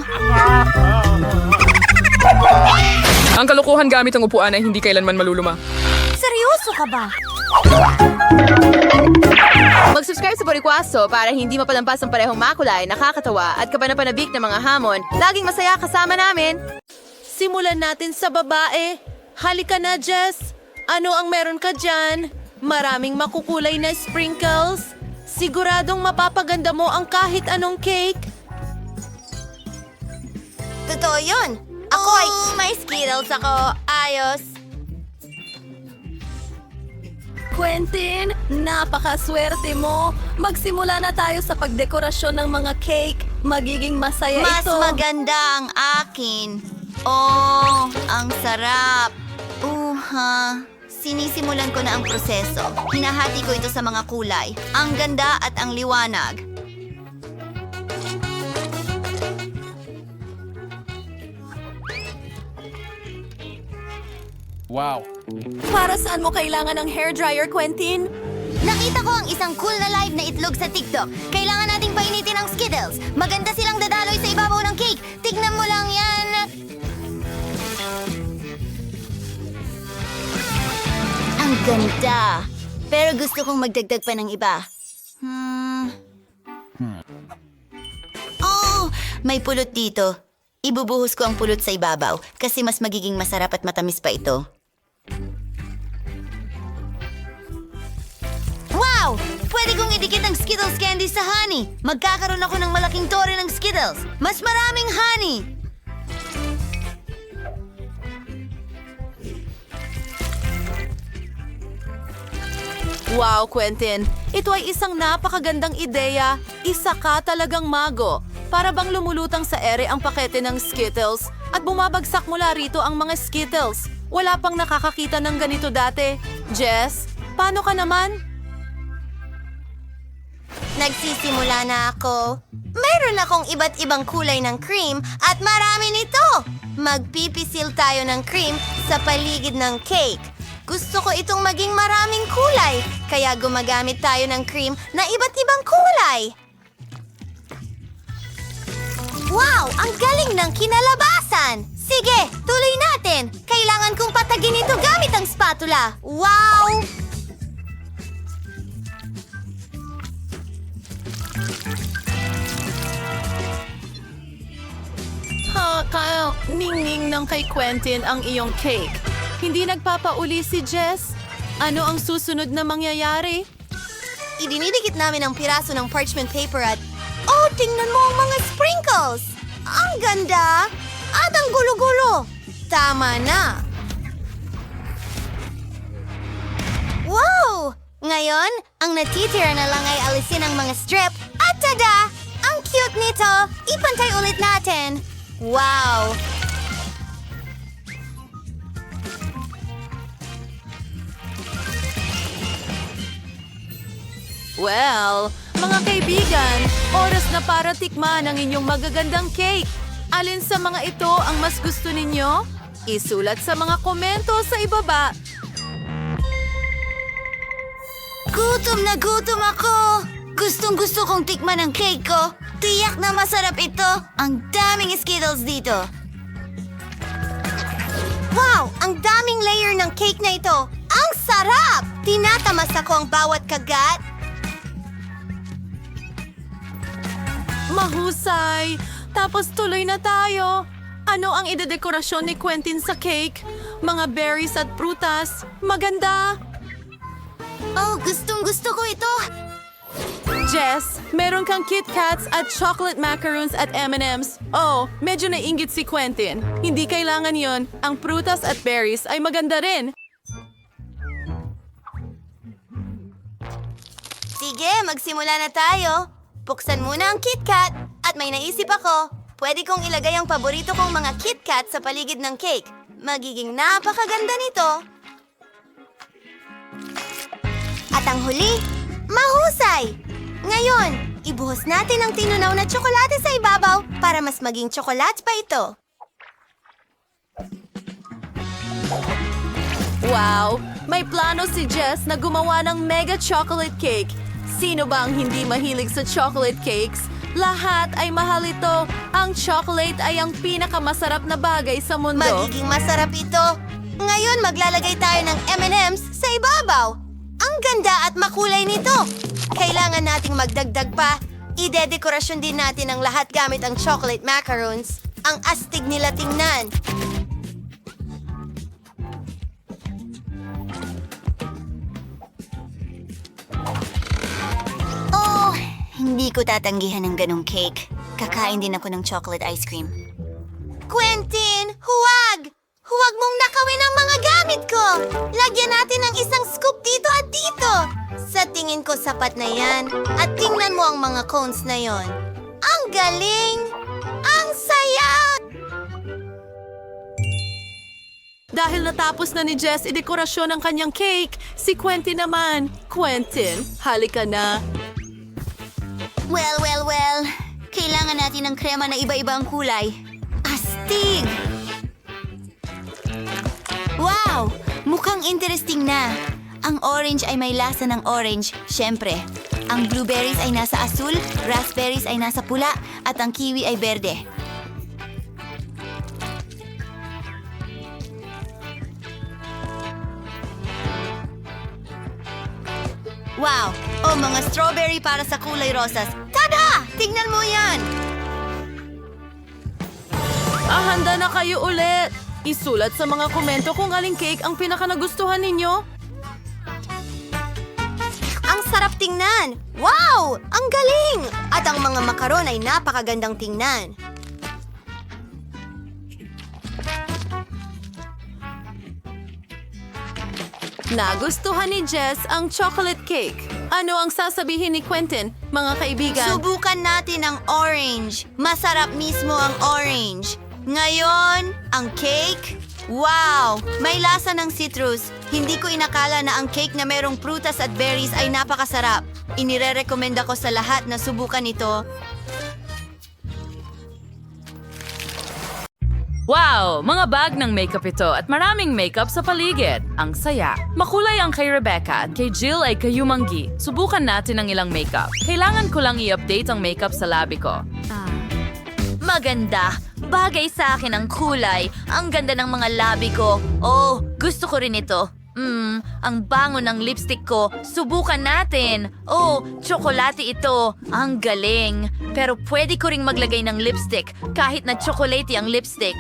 Speaker 3: Ang kalukuhan gamit ang upuan ay hindi kailanman maluluma.
Speaker 10: Seryoso ka ba?
Speaker 9: Mag-subscribe sa Boricwaso para hindi mapalampas ang parehong makulay, nakakatawa at kapanapanabik na mga hamon. Laging masaya kasama namin.
Speaker 12: Simulan natin sa babae. Halika na, Jess. Ano ang meron ka dyan? Maraming makukulay na sprinkles. Siguradong mapapaganda mo ang kahit anong cake.
Speaker 10: Totoo yun. Ako ay may Skittles ako. Ayos.
Speaker 12: Quentin, napakaswerte mo. Magsimula na tayo sa pagdekorasyon ng mga cake. Magiging masaya
Speaker 10: Mas
Speaker 12: ito.
Speaker 10: maganda ang akin. Oh, ang sarap. Sinisimulan ko na ang proseso. Hinahati ko ito sa mga kulay. Ang ganda at ang liwanag.
Speaker 3: Wow.
Speaker 12: Para saan mo kailangan ng hairdryer, Quentin?
Speaker 10: Nakita ko ang isang cool na live na itlog sa TikTok. Kailangan nating painitin ang Skittles. Maganda silang dadaloy sa ibabaw ng cake. Tignan mo lang yan. Ang ganda. Pero gusto kong magdagdag pa ng iba. Oh, may pulot dito. Ibubuhos ko ang pulot sa ibabaw kasi mas magiging masarap at matamis pa ito. Wow! Pwede kong idikit ang Skittles candy sa honey. Magkakaroon ako ng malaking tore ng Skittles. Mas maraming honey.
Speaker 12: Wow, Quentin. Ito ay isang napakagandang ideya. Isa ka talagang mago. Para bang lumulutang sa ere ang pakete ng Skittles at bumabagsak mula rito ang mga Skittles. Wala pang nakakakita ng ganito dati. Jess, paano ka naman?
Speaker 10: Nagsisimula na ako. Mayroon akong iba't ibang kulay ng cream at marami nito. Magpipisil tayo ng cream sa paligid ng cake. Gusto ko itong maging maraming kulay, kaya gumagamit tayo ng cream na iba't ibang kulay. Wow! Ang galing ng kinalabasan! Sige, tuloy natin! Kailangan kong patagin ito gamit ang spatula. Wow!
Speaker 12: Ningning ng kay Quentin ang iyong cake. Hindi nagpapauli si Jess. Ano ang susunod na mangyayari?
Speaker 10: Idinidikit namin ang piraso ng parchment paper at... Oh, tingnan mo ang mga sprinkles! Ang ganda! At ang gulo-gulo! Tama na! Wow! Ngayon, ang natitira na lang ay alisin ang mga strip. At tada! Ang cute nito! Ipantay ulit natin! Wow!
Speaker 12: Well, mga kaibigan, oras na para tikman ang inyong magagandang cake. Alin sa mga ito ang mas gusto ninyo? Isulat sa mga komento sa ibaba.
Speaker 10: Gutom na gutom ako! Gustong-gusto kong tikman ang cake ko. Tiyak na masarap ito. Ang daming Skittles dito. Wow! Ang daming layer ng cake na ito. Ang sarap! Tinatamas ako ang bawat kagat.
Speaker 12: Mahusay! Tapos tuloy na tayo. Ano ang idedekorasyon ni Quentin sa cake? Mga berries at prutas. Maganda!
Speaker 10: Oh, gustong-gusto ko ito.
Speaker 12: Jess, meron kang Kit Kats at chocolate macaroons at M&M's. Oh, medyo nainggit si Quentin. Hindi kailangan yon. Ang prutas at berries ay maganda rin.
Speaker 10: Sige, magsimula na tayo. Buksan muna ang KitKat. At may naisip ako. Pwede kong ilagay ang paborito kong mga KitKat sa paligid ng cake. Magiging napakaganda nito. At ang huli, mahusay! Ngayon, ibuhos natin ang tinunaw na tsokolate sa ibabaw para mas maging tsokolate pa ito.
Speaker 12: Wow! May plano si Jess na gumawa ng mega chocolate cake. Sino ba ang hindi mahilig sa chocolate cakes? Lahat ay mahal ito. Ang chocolate ay ang pinakamasarap na bagay sa mundo.
Speaker 10: Magiging masarap ito. Ngayon, maglalagay tayo ng M&M's sa ibabaw. Ang ganda at makulay nito. Kailangan nating magdagdag pa. Idedekorasyon din natin ang lahat gamit ang chocolate macaroons. Ang astig nila tingnan. Oh, hindi ko tatanggihan ng ganong cake. Kakain din ako ng chocolate ice cream. Quentin, huwag! Huwag mong nakawin ang mga gamit ko! Lagyan natin ng isang scoop dito at dito! Sa tingin ko sapat na yan. At tingnan mo ang mga cones na yon. Ang galing! Ang saya!
Speaker 12: Dahil natapos na ni Jess idekorasyon ang kanyang cake, si Quentin naman. Quentin, halika na.
Speaker 10: Well. Kailangan natin ng krema na iba-iba ang kulay. Astig! Wow! Mukhang interesting na. Ang orange ay may lasa ng orange, syempre. Ang blueberries ay nasa asul, raspberries ay nasa pula, at ang kiwi ay berde. Wow! O mga strawberry para sa kulay rosas. Tada! Tingnan mo yan!
Speaker 12: Handa na kayo ulit. Isulat sa mga komento kung aling cake ang pinakanagustuhan ninyo.
Speaker 10: Ang sarap tingnan! Wow! Ang galing! At ang mga makaron ay napakagandang tingnan.
Speaker 12: Nagustuhan ni Jess ang chocolate cake. Ano ang sasabihin ni Quentin, mga kaibigan?
Speaker 10: Subukan natin ang orange. Masarap mismo ang orange. Ngayon, ang cake. Wow! May lasa ng citrus. Hindi ko inakala na ang cake na merong prutas at berries ay napakasarap. Inire-recommenda ko sa lahat na subukan ito.
Speaker 1: Wow! Mga bag ng makeup ito at maraming makeup sa paligid. Ang saya. Makulay ang kay Rebecca at kay Jill ay kayumanggi. Subukan natin ang ilang makeup. Kailangan ko lang i-update ang makeup sa labi ko.
Speaker 10: Maganda. Bagay sa akin ang kulay. Ang ganda ng mga labi ko. Oh, gusto ko rin ito. Ang bango ng lipstick ko. Subukan natin. Oh, tsokolate ito. Ang galing. Pero pwede ko ring maglagay ng lipstick kahit na tsokolate ang lipstick.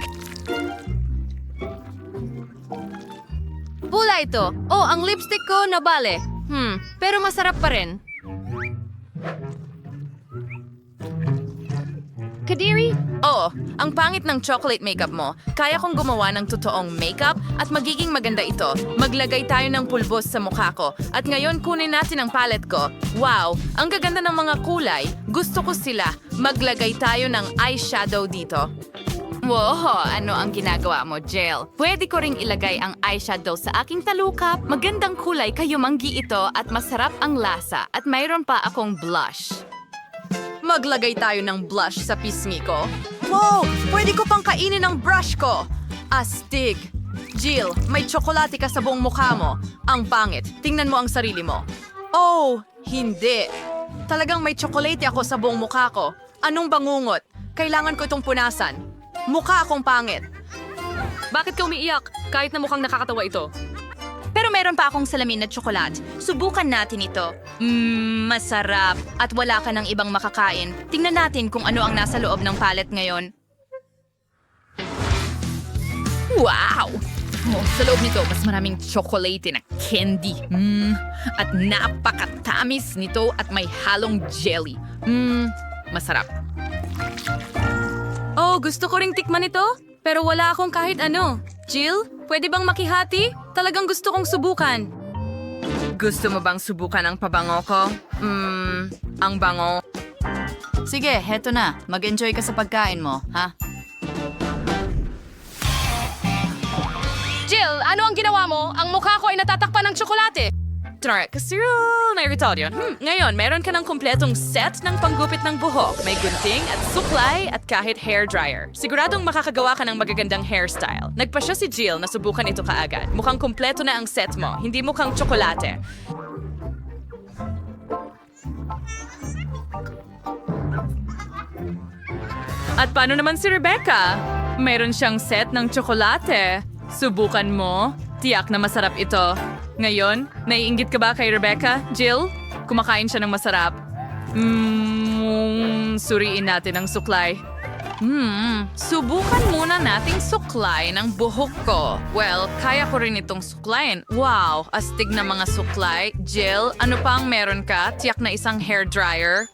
Speaker 8: Pula ito. Oh, ang lipstick ko nabale. Pero masarap pa rin. Kadiri?
Speaker 1: Oo, ang pangit ng chocolate makeup mo. Kaya kong gumawa ng totoong makeup at magiging maganda ito. Maglagay tayo ng pulbos sa mukha ko. At ngayon kunin natin ang palette ko. Wow, ang gaganda ng mga kulay. Gusto ko sila. Maglagay tayo ng eyeshadow dito. Wow, ano ang ginagawa mo, Jill? Pwede ko ring ilagay ang eyeshadow sa aking talukap. Magandang kulay, kayumanggi ito at masarap ang lasa. At mayroon pa akong blush.
Speaker 2: Maglagay tayo ng blush sa pisngi ko. Wow! Pwede ko pang kainin ang brush ko! Astig! Jill, may tsokolate ka sa buong mukha mo. Ang pangit. Tingnan mo ang sarili mo. Oh, hindi. Talagang may tsokolate ako sa buong mukha ko. Anong bangungot? Kailangan ko itong punasan. Mukha akong pangit.
Speaker 7: Bakit ka umiiyak? Kahit na mukhang nakakatawa ito. Pero
Speaker 8: meron pa akong salamin na tsokolat. Subukan natin ito. Masarap. At wala ka ng ibang makakain. Tingnan natin kung ano ang nasa loob ng pallet ngayon. Wow! Oh, sa loob nito, mas maraming chocolate na candy. At napakatamis nito at may halong jelly. Masarap. Oh, gusto ko ring tikman ito. Pero wala akong kahit ano. Jill, pwede bang makihati? Talagang gusto kong subukan. Gusto mo bang subukan ang pabango ko? Ang bango.
Speaker 12: Sige, heto na. Mag-enjoy ka sa pagkain mo, ha?
Speaker 2: Jill, ano ang ginawa mo? Ang mukha ko ay natatakpan ng tsokolate.
Speaker 1: Tara, kasirul na irritado yun. Ngayon, meron ka ng kumpletong set ng panggupit ng buhok. May gunting at suklay at kahit hair dryer. Siguradong makakagawa ka ng magagandang hairstyle. Nagpa siya si Jill na subukan ito kaagad. Mukhang kumpleto na ang set mo, hindi mukhang tsokolate. At paano naman si Rebecca? Meron siyang set ng tsokolate. Subukan mo. Tiyak na masarap ito. Ngayon, naiinggit ka ba kay Rebecca, Jill? Kumakain siya ng masarap. Suriin natin ang suklay. Subukan muna nating suklay ng buhok ko. Well, kaya ko rin itong suklayin. Wow, astig na mga suklay. Jill, ano pa ang meron ka? Tiyak na isang hair dryer.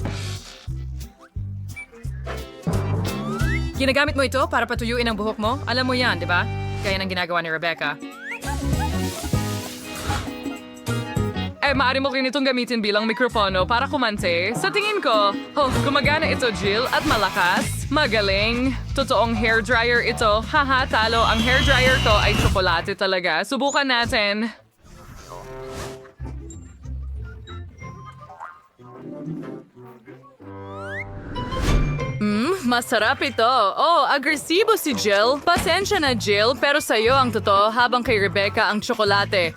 Speaker 1: Ginagamit mo ito para patuyuin ang buhok mo? Alam mo yan, di ba? Kaya nang ginagawa ni Rebecca. Maaari mo rin itong gamitin bilang mikropono para kumante. Sa tingin ko, gumagana ito, Jill, at malakas. Magaling. Totoong hair dryer ito. Haha, talo. Ang hair dryer ko ay tsokolate talaga. Subukan natin. Masarap ito. Oh, agresibo si Jill. Pasensya na, Jill, pero sa'yo ang totoo habang kay Rebecca ang tsokolate.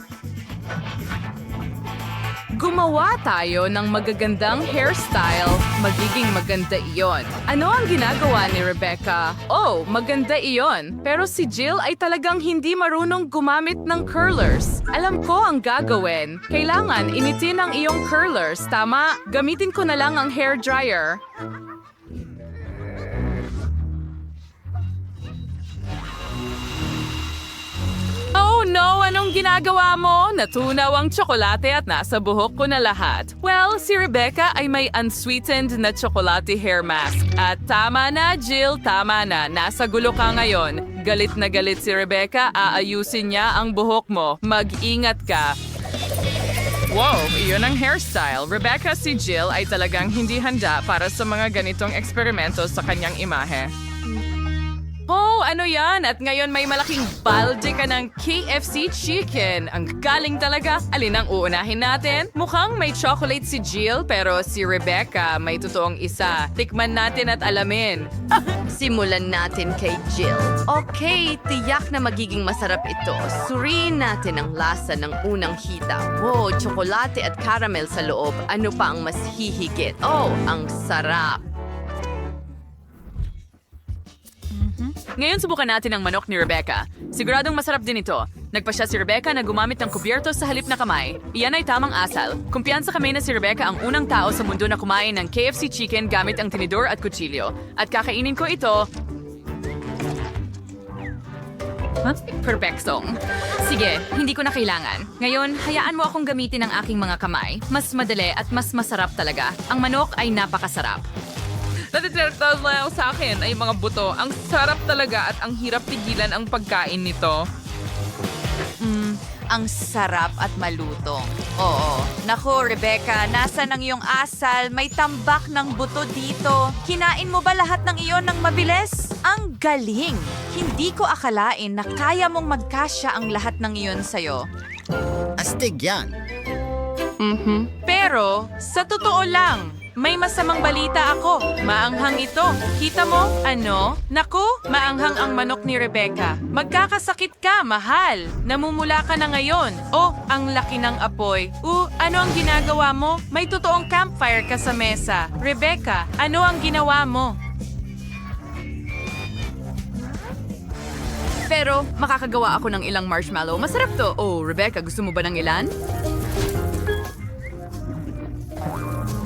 Speaker 1: Gumawa tayo ng magagandang hairstyle. Magiging maganda iyon. Ano ang ginagawa ni Rebecca? Oh, maganda iyon. Pero si Jill ay talagang hindi marunong gumamit ng curlers. Alam ko ang gagawin. Kailangan initin ang iyong curlers, tama? Gamitin ko na lang ang hair dryer. Oh no! Anong ginagawa mo? Natunaw ang tsokolate at nasa buhok ko na lahat. Well, si Rebecca ay may unsweetened na tsokolate hair mask. At tama na, Jill, tama na. Nasa gulo ka ngayon. Galit na galit si Rebecca, aayusin niya ang buhok mo. Mag-ingat ka. Wow, iyon ang hairstyle. Rebecca, si Jill ay talagang hindi handa para sa mga ganitong eksperimento sa kanyang imahe. Oh, ano yan? At ngayon may malaking balde ka ng KFC chicken. Ang galing talaga. Alin ang uunahin natin? Mukhang may chocolate si Jill, pero si Rebecca may totoong isa. Tikman natin at alamin.
Speaker 9: Simulan natin kay Jill. Okay, tiyak na magiging masarap ito. Suriin natin ang lasa ng unang hita. Wow, tsokolate at caramel sa loob. Ano pa ang mas hihigit? Oh, ang sarap.
Speaker 1: Ngayon subukan natin ang manok ni Rebecca. Siguradong masarap din ito. Nagpa siya si Rebecca na gumamit ng kubyerto sa halip na kamay. Iyan ay tamang asal. Kumpiyansa kami na si Rebecca ang unang tao sa mundo na kumain ng KFC chicken gamit ang tinidor at kutsilyo. At kakainin ko ito. Perfecto. Sige, hindi ko na kailangan. Ngayon, hayaan mo akong gamitin ang aking mga kamay. Mas madali at mas masarap talaga. Ang manok ay napakasarap.
Speaker 3: Natitiratas lang sa akin ay mga buto. Ang sarap talaga at ang hirap pigilan ang pagkain nito.
Speaker 12: Ang sarap at malutong. Oo. Naku, Rebecca, nasa ng iyong asal? May tambak ng buto dito. Kinain mo ba lahat ng iyon ng mabilis? Ang galing! Hindi ko akalain na kaya mong magkasya ang lahat ng iyon sa'yo.
Speaker 13: Astig yan.
Speaker 1: Pero, sa totoo lang, may masamang balita ako. Maanghang ito. Kita mo? Ano? Naku, maanghang ang manok ni Rebecca. Magkakasakit ka, mahal. Namumula ka na ngayon. Oh, ang laki ng apoy. Ano ang ginagawa mo? May totoong campfire ka sa mesa. Rebecca, ano ang ginawa mo?
Speaker 8: Pero makakagawa ako ng ilang marshmallow. Masarap to. Oh, Rebecca, gusto mo ba ng ilan?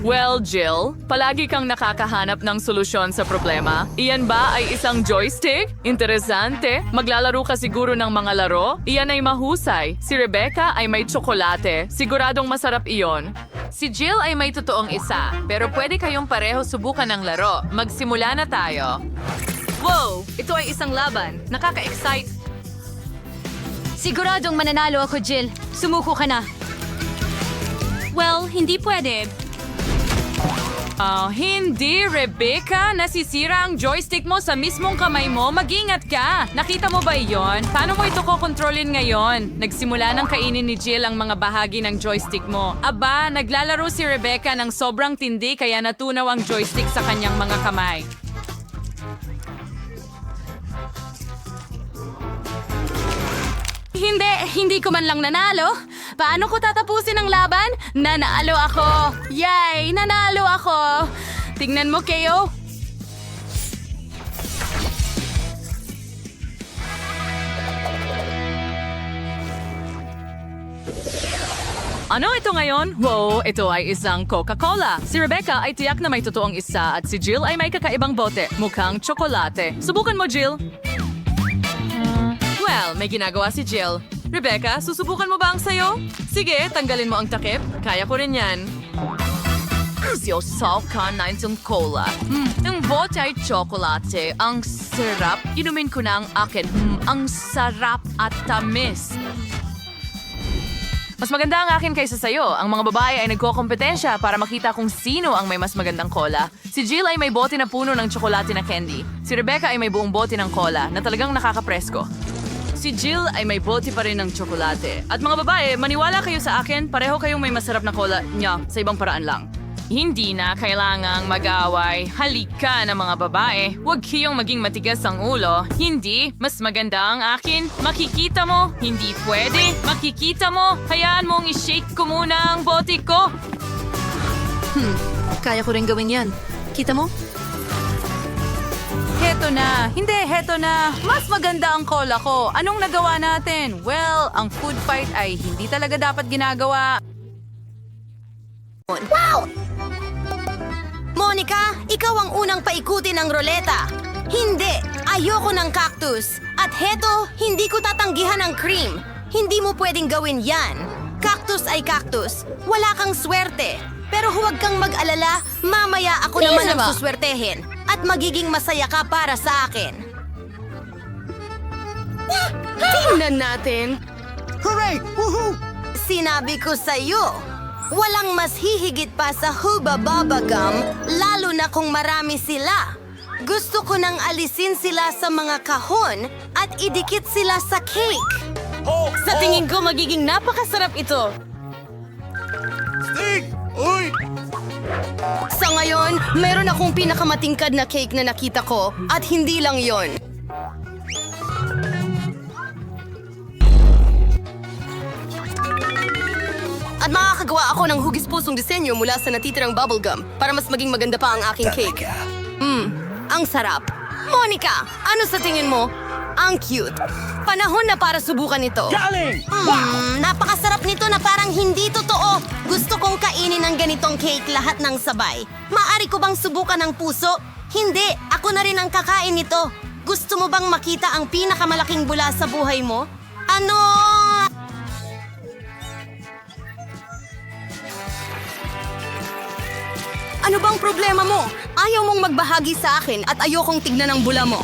Speaker 7: Well, Jill, palagi kang nakakahanap ng solusyon sa problema. Iyan ba ay isang joystick? Interesante. Maglalaro ka siguro ng mga laro? Iyan ay mahusay. Si Rebecca ay may tsokolate. Siguradong masarap iyon.
Speaker 2: Si Jill ay may totoong isa, pero pwede kayong pareho subukan ng laro. Magsimula na tayo.
Speaker 8: Wow! Ito ay isang laban. Nakaka-excite.
Speaker 10: Siguradong mananalo ako, Jill. Sumuko ka na. Well, hindi pwede.
Speaker 7: Hindi, Rebecca. Nasisira ang joystick mo sa mismong kamay mo. Mag-ingat ka. Nakita mo ba iyon? Paano mo ito kokontrolin ngayon? Nagsimula ng kainin ni Jill ang mga bahagi ng joystick mo. Aba, naglalaro si Rebecca ng sobrang tindi kaya natunaw ang joystick sa kanyang mga kamay.
Speaker 8: Hindi ko man lang nanalo. Paano ko tatapusin ang laban? Nanalo ako! Yay! Nanalo ako! Tingnan mo, Keo.
Speaker 7: Ano ito ngayon? Wow, ito ay isang Coca-Cola. Si Rebecca ay tiyak na may totoong isa at si Jill ay may kakaibang bote. Mukhang tsokolate. Subukan mo, Jill. Well, may ginagawa si Jill. Rebecca, susubukan mo ba ang sayo? Sige, tanggalin mo ang takip. Kaya ko rin yan. Siyosaw ka na itong cola. Ang bote ay tsokolate. Ang sarap. Inumin ko na ang akin. Ang sarap at tamis. Mas maganda ang akin kaysa sayo. Ang mga babae ay nagkokompetensya para makita kung sino ang may mas magandang cola. Si Jill ay may bote na puno ng tsokolate na candy. Si Rebecca ay may buong bote ng cola na talagang nakakapresko. Si Jill ay may bote pa rin ng tsokolate. At mga babae, maniwala kayo sa akin, pareho kayong may masarap na cola niya sa ibang paraan lang. Hindi na kailangang mag-away. Halika na mga babae. Huwag kayong maging matigas ang ulo. Hindi. Mas maganda ang akin. Makikita mo. Hindi pwede. Makikita mo. Hayaan mong i-shake ko muna ang bote ko.
Speaker 12: Kaya ko rin gawin yan. Kita mo?
Speaker 2: Heto na. Hindi, heto na. Mas maganda ang cola ko. Anong nagawa natin? Well, ang food fight ay hindi talaga dapat ginagawa.
Speaker 10: Wow! Monica, ikaw ang unang paikutin ng roleta. Hindi, ayoko ng cactus. At heto, hindi ko tatanggihan ang cream. Hindi mo pwedeng gawin yan. Cactus ay cactus. Wala kang swerte. Pero huwag kang mag-alala, mamaya ako naman ang suswertehin. At magiging masaya ka para sa akin.
Speaker 9: Tingnan natin.
Speaker 13: Hooray! Woohoo!
Speaker 10: Sinabi ko sa'yo, walang mas hihigit pa sa Hubba Bubba Gum, lalo na kung marami sila. Gusto ko nang alisin sila sa mga kahon at idikit sila sa cake.
Speaker 8: Sa tingin ko, magiging napakasarap ito.
Speaker 13: Stig! Uy!
Speaker 9: Sa ngayon, meron akong pinakamatingkad na cake na nakita ko at hindi lang yon. At makakagawa ako ng hugis-pusong disenyo mula sa natitirang bubblegum para mas maging maganda pa ang aking cake. Ang sarap. Monica, ano sa tingin mo? Ang cute. Panahon na para subukan ito.
Speaker 10: Napakasarap nito na parang hindi totoo. Gusto kong kainin ng ganitong cake lahat ng sabay. Maari ko bang subukan ng puso? Hindi, ako na rin ang kakain nito. Gusto mo bang makita ang pinakamalaking bula sa buhay mo? Ano?
Speaker 9: Ano bang problema mo? Ayaw mong magbahagi sa akin at ayokong tignan ang bula mo.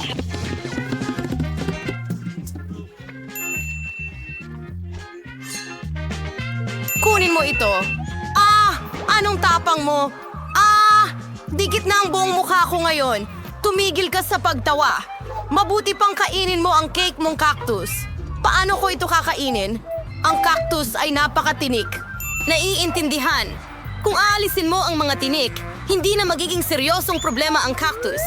Speaker 9: Kunin mo ito. Anong tapang mo? Dikit na ang buong mukha ko ngayon. Tumigil ka sa pagtawa. Mabuti pang kainin mo ang cake mong cactus. Paano ko ito kakainin? Ang cactus ay napakatinik. Naiintindihan. Kung aalisin mo ang mga tinik, hindi na magiging seryosong problema ang cactus.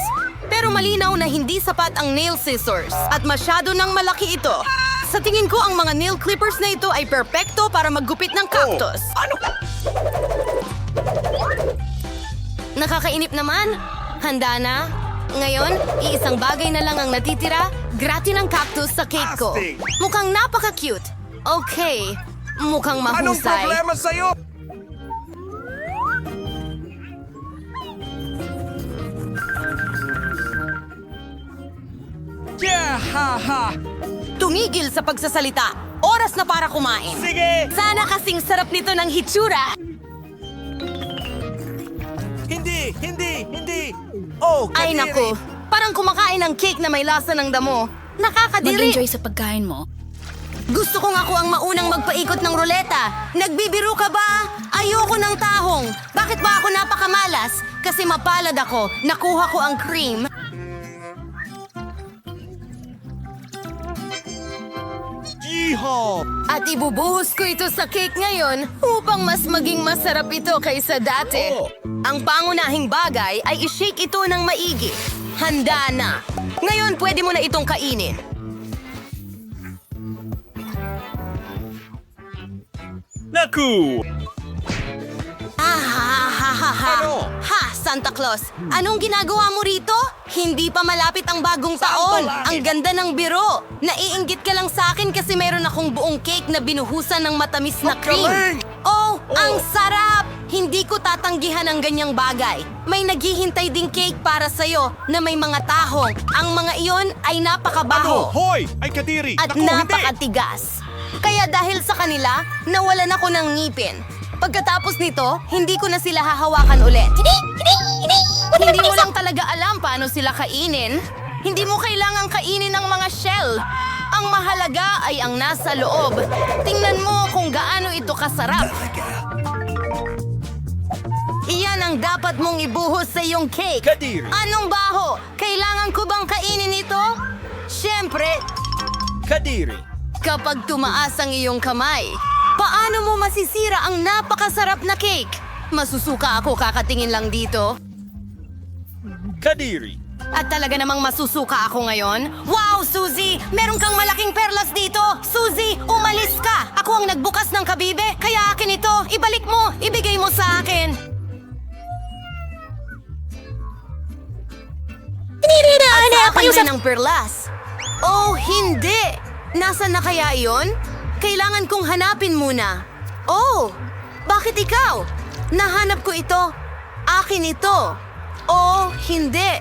Speaker 9: Pero malinaw na hindi sapat ang nail scissors at masyado nang malaki ito. Sa tingin ko, ang mga nail clippers na ito ay perpekto para maggupit ng cactus. Nakakainip naman. Handa na?
Speaker 10: Ngayon, iisang bagay na lang ang natitira, grati ng cactus sa cake ko.
Speaker 13: Astig.
Speaker 10: Mukhang napaka-cute. Okay, mukhang
Speaker 13: Anong
Speaker 10: mahusay.
Speaker 13: problema sa'yo? Yeah, ha, ha.
Speaker 12: Tumigil sa pagsasalita. Oras na para kumain.
Speaker 13: Sige!
Speaker 12: Sana kasing sarap nito ng hitsura.
Speaker 13: Hindi! Oh,
Speaker 10: Ay
Speaker 13: kadiri.
Speaker 10: naku, parang kumakain ng cake na may lasa ng damo. Nakakadiri.
Speaker 11: Mag-enjoy sa pagkain mo.
Speaker 10: Gusto kong ako ang maunang magpaikot ng ruleta. Nagbibiro ka ba? Ayoko ng tahong. Bakit ba ako napakamalas? Kasi mapalad ako. Nakuha ko ang cream.
Speaker 13: Yeehaw!
Speaker 10: At ibubuhos ko ito sa cake ngayon upang mas maging masarap ito kaysa dati. Ang pangunahing bagay ay i-shake ito ng maigi. Handa na. Ngayon pwede mo na itong kainin.
Speaker 13: Naku!
Speaker 10: Ha, Santa Claus. Anong ginagawa mo rito? Hindi pa malapit ang bagong taon. Ang ganda ng biro. Naiinggit ka lang sa akin kasi meron akong buong cake na binuhusan ng matamis na cream. Oh, ang sarap! Hindi ko tatanggihan ang ganyang bagay. May naghihintay ding cake para sa'yo na may mga tahong. Ang mga iyon ay napakabaho.
Speaker 13: Hoy! Ay, kadiri!
Speaker 10: At
Speaker 13: Naku, hindi!
Speaker 10: napakatigas. Kaya dahil sa kanila, nawalan ako ng ngipin. Pagkatapos nito, hindi ko na sila hahawakan ulit. Hindi mo lang talaga alam paano sila kainin. Hindi mo kailangang kainin ang mga shell. Ang mahalaga ay ang nasa loob. Tingnan mo kung gaano ito kasarap. Iyan ang dapat mong ibuhos sa iyong cake.
Speaker 13: Kadiri.
Speaker 10: Anong baho? Kailangan ko bang kainin ito? Siyempre,
Speaker 13: Kadiri!
Speaker 10: kapag tumaas ang iyong kamay, paano mo masisira ang napakasarap na cake? Masusuka ako kakatingin lang dito.
Speaker 13: Kadiri!
Speaker 10: At talaga namang masusuka ako ngayon. Wow, Suzy! Meron kang malaking perlas dito! Suzy, umalis ka! Ako ang nagbukas ng kabibe, kaya akin ito. Ibalik mo! Ibigay mo sa akin! At sa akin din ang perlas. Oh, hindi! Nasaan na kaya iyon? Kailangan kong hanapin muna. Oh, bakit ikaw? Nahanap ko ito. Akin ito. Oh, hindi.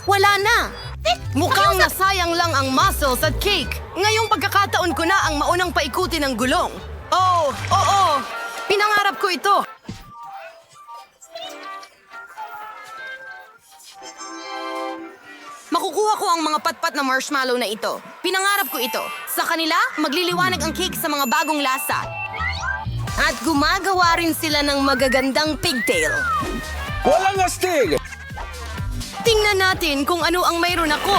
Speaker 10: Wala na. Mukhang nasayang lang ang muscles at cake. Ngayong pagkakataon ko na ang maunang paikutin ng gulong. Oh, oo. Pinangarap ko ito. Makukuha ko ang mga patpat na marshmallow na ito. Pinangarap ko ito. Sa kanila, magliliwanag ang cake sa mga bagong lasa. At gumagawa rin sila ng magagandang pigtail.
Speaker 13: Walang astig!
Speaker 10: Tingnan natin kung ano ang mayroon ako.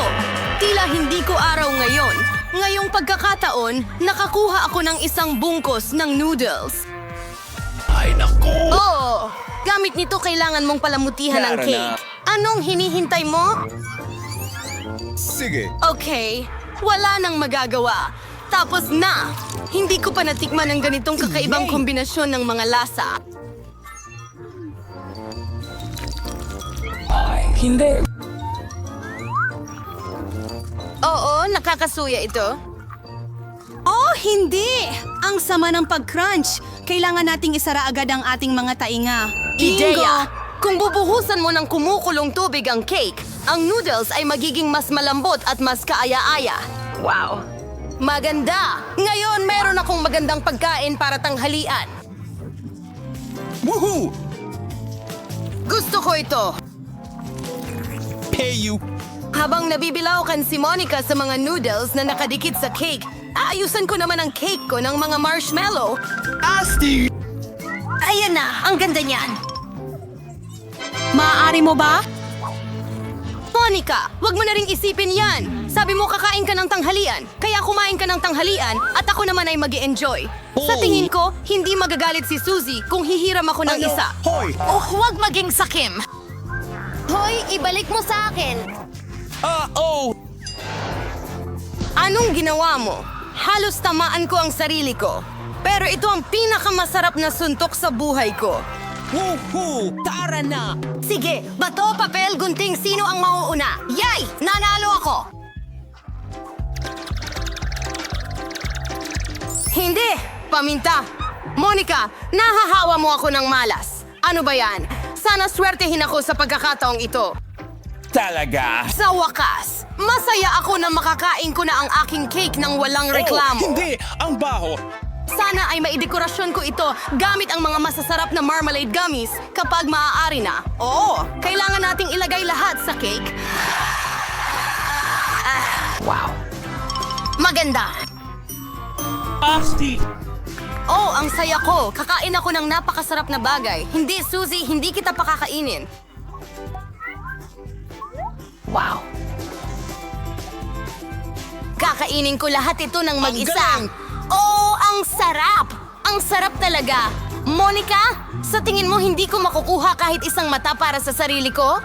Speaker 10: Tila hindi ko araw ngayon. Ngayong pagkakataon, nakakuha ako ng isang bungkos ng noodles.
Speaker 13: Ay, naku!
Speaker 10: Oo! Gamit nito kailangan mong palamutihan ng
Speaker 13: Tara
Speaker 10: cake.
Speaker 13: na.
Speaker 10: Anong hinihintay mo?
Speaker 13: Sige.
Speaker 10: Okay, wala nang magagawa. Tapos na! Hindi ko pa natikman ang ganitong kakaibang kombinasyon ng mga lasa.
Speaker 13: Hindi.
Speaker 10: Oo, nakakasuya ito. Oh, hindi! Ang sama ng pag-crunch. Kailangan nating isara agad ang ating mga tainga. Ideya! Kung bubuhusan mo ng kumukulong tubig ang cake, ang noodles ay magiging mas malambot at mas kaaya-aya. Wow! Maganda! Ngayon, meron akong magandang pagkain para tanghalian.
Speaker 13: Woohoo!
Speaker 10: Gusto ko ito.
Speaker 13: Pay you!
Speaker 10: Habang nabibilaukan si Monica sa mga noodles na nakadikit sa cake, aayusan ko naman ang cake ko ng mga marshmallow.
Speaker 13: Asti!
Speaker 10: Ayan na, ang ganda niyan. Maaari mo ba? Monica, wag mo na ring isipin yan. Sabi mo kakain ka ng tanghalian, kaya kumain ka ng tanghalian at ako naman ay mag-e-enjoy. Sa tingin ko, hindi magagalit si Suzy kung hihiram ako ng isa.
Speaker 13: Hoy!
Speaker 10: Oh, huwag maging sakim. Hoy, ibalik mo sa akin.
Speaker 13: Oh!
Speaker 10: Anong ginawa mo? Halos tamaan ko ang sarili ko. Pero ito ang pinakamasarap na suntok sa buhay ko.
Speaker 13: Woohoo! Tara na!
Speaker 10: Sige, bato, papel, gunting, sino ang mauuna? Yay! Nanalo ako!
Speaker 9: Hindi! Paminta! Monica, nahahawa mo ako ng malas. Ano ba yan? Sana swertehin ako sa pagkakataong ito.
Speaker 13: Talaga?
Speaker 9: Sa wakas, masaya ako na makakain ko na ang aking cake ng walang reklamo.
Speaker 13: Oh, hindi! Ang baho!
Speaker 9: Sana ay maidekorasyon ko ito gamit ang mga masasarap na marmalade gummies kapag maaari na. Oo, kailangan nating ilagay lahat sa cake. Wow. Maganda.
Speaker 13: Asti!
Speaker 9: Oh, ang saya ko. Kakain ako ng napakasarap na bagay. Hindi, Suzy, hindi kita pakakainin. Wow. Kakainin ko lahat ito ng mag-isa. Oh, ang sarap! Ang sarap talaga. Monica, sa tingin mo hindi ko makukuha kahit isang mata para sa sarili ko?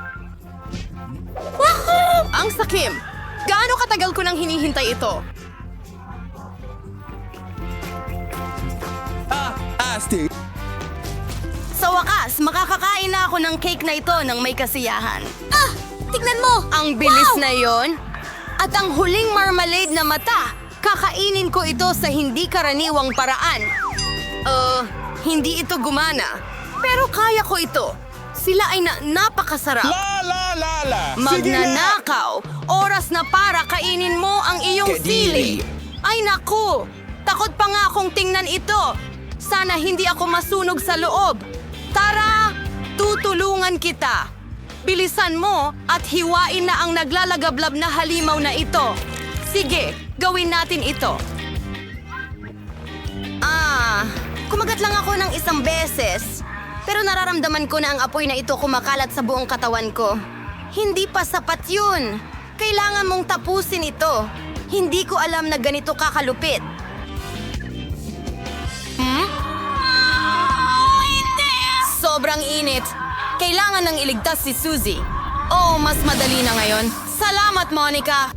Speaker 9: Wahoo! Ang sakim! Gaano katagal ko nang hinihintay ito?
Speaker 13: Asti!
Speaker 9: Sa wakas, makakakain na ako ng cake na ito ng may kasiyahan.
Speaker 10: Ah! Tignan mo!
Speaker 9: Ang bilis na yon. At ang huling marmalade na mata, kakainin ko ito sa hindi karaniwang paraan. Hindi ito gumana. Pero kaya ko ito. Sila ay napakasarap.
Speaker 13: La! Sige na!
Speaker 9: Magnanakaw. Oras na para kainin mo ang iyong
Speaker 13: Kadiri.
Speaker 9: sili. Ay naku! Takot pa nga akong tingnan ito. Sana hindi ako masunog sa loob. Tara! Tutulungan kita. Bilisan mo at hiwain na ang naglalagablab na halimaw na ito. Sige, gawin natin ito. Kumagat lang ako ng isang beses. Pero nararamdaman ko na ang apoy na ito kumakalat sa buong katawan ko. Hindi pa sapat yun. Kailangan mong tapusin ito. Hindi ko alam na ganito kakalupit. Sobrang init. Kailangan nang iligtas si Suzy. Oh, mas madali na ngayon. Salamat, Monica!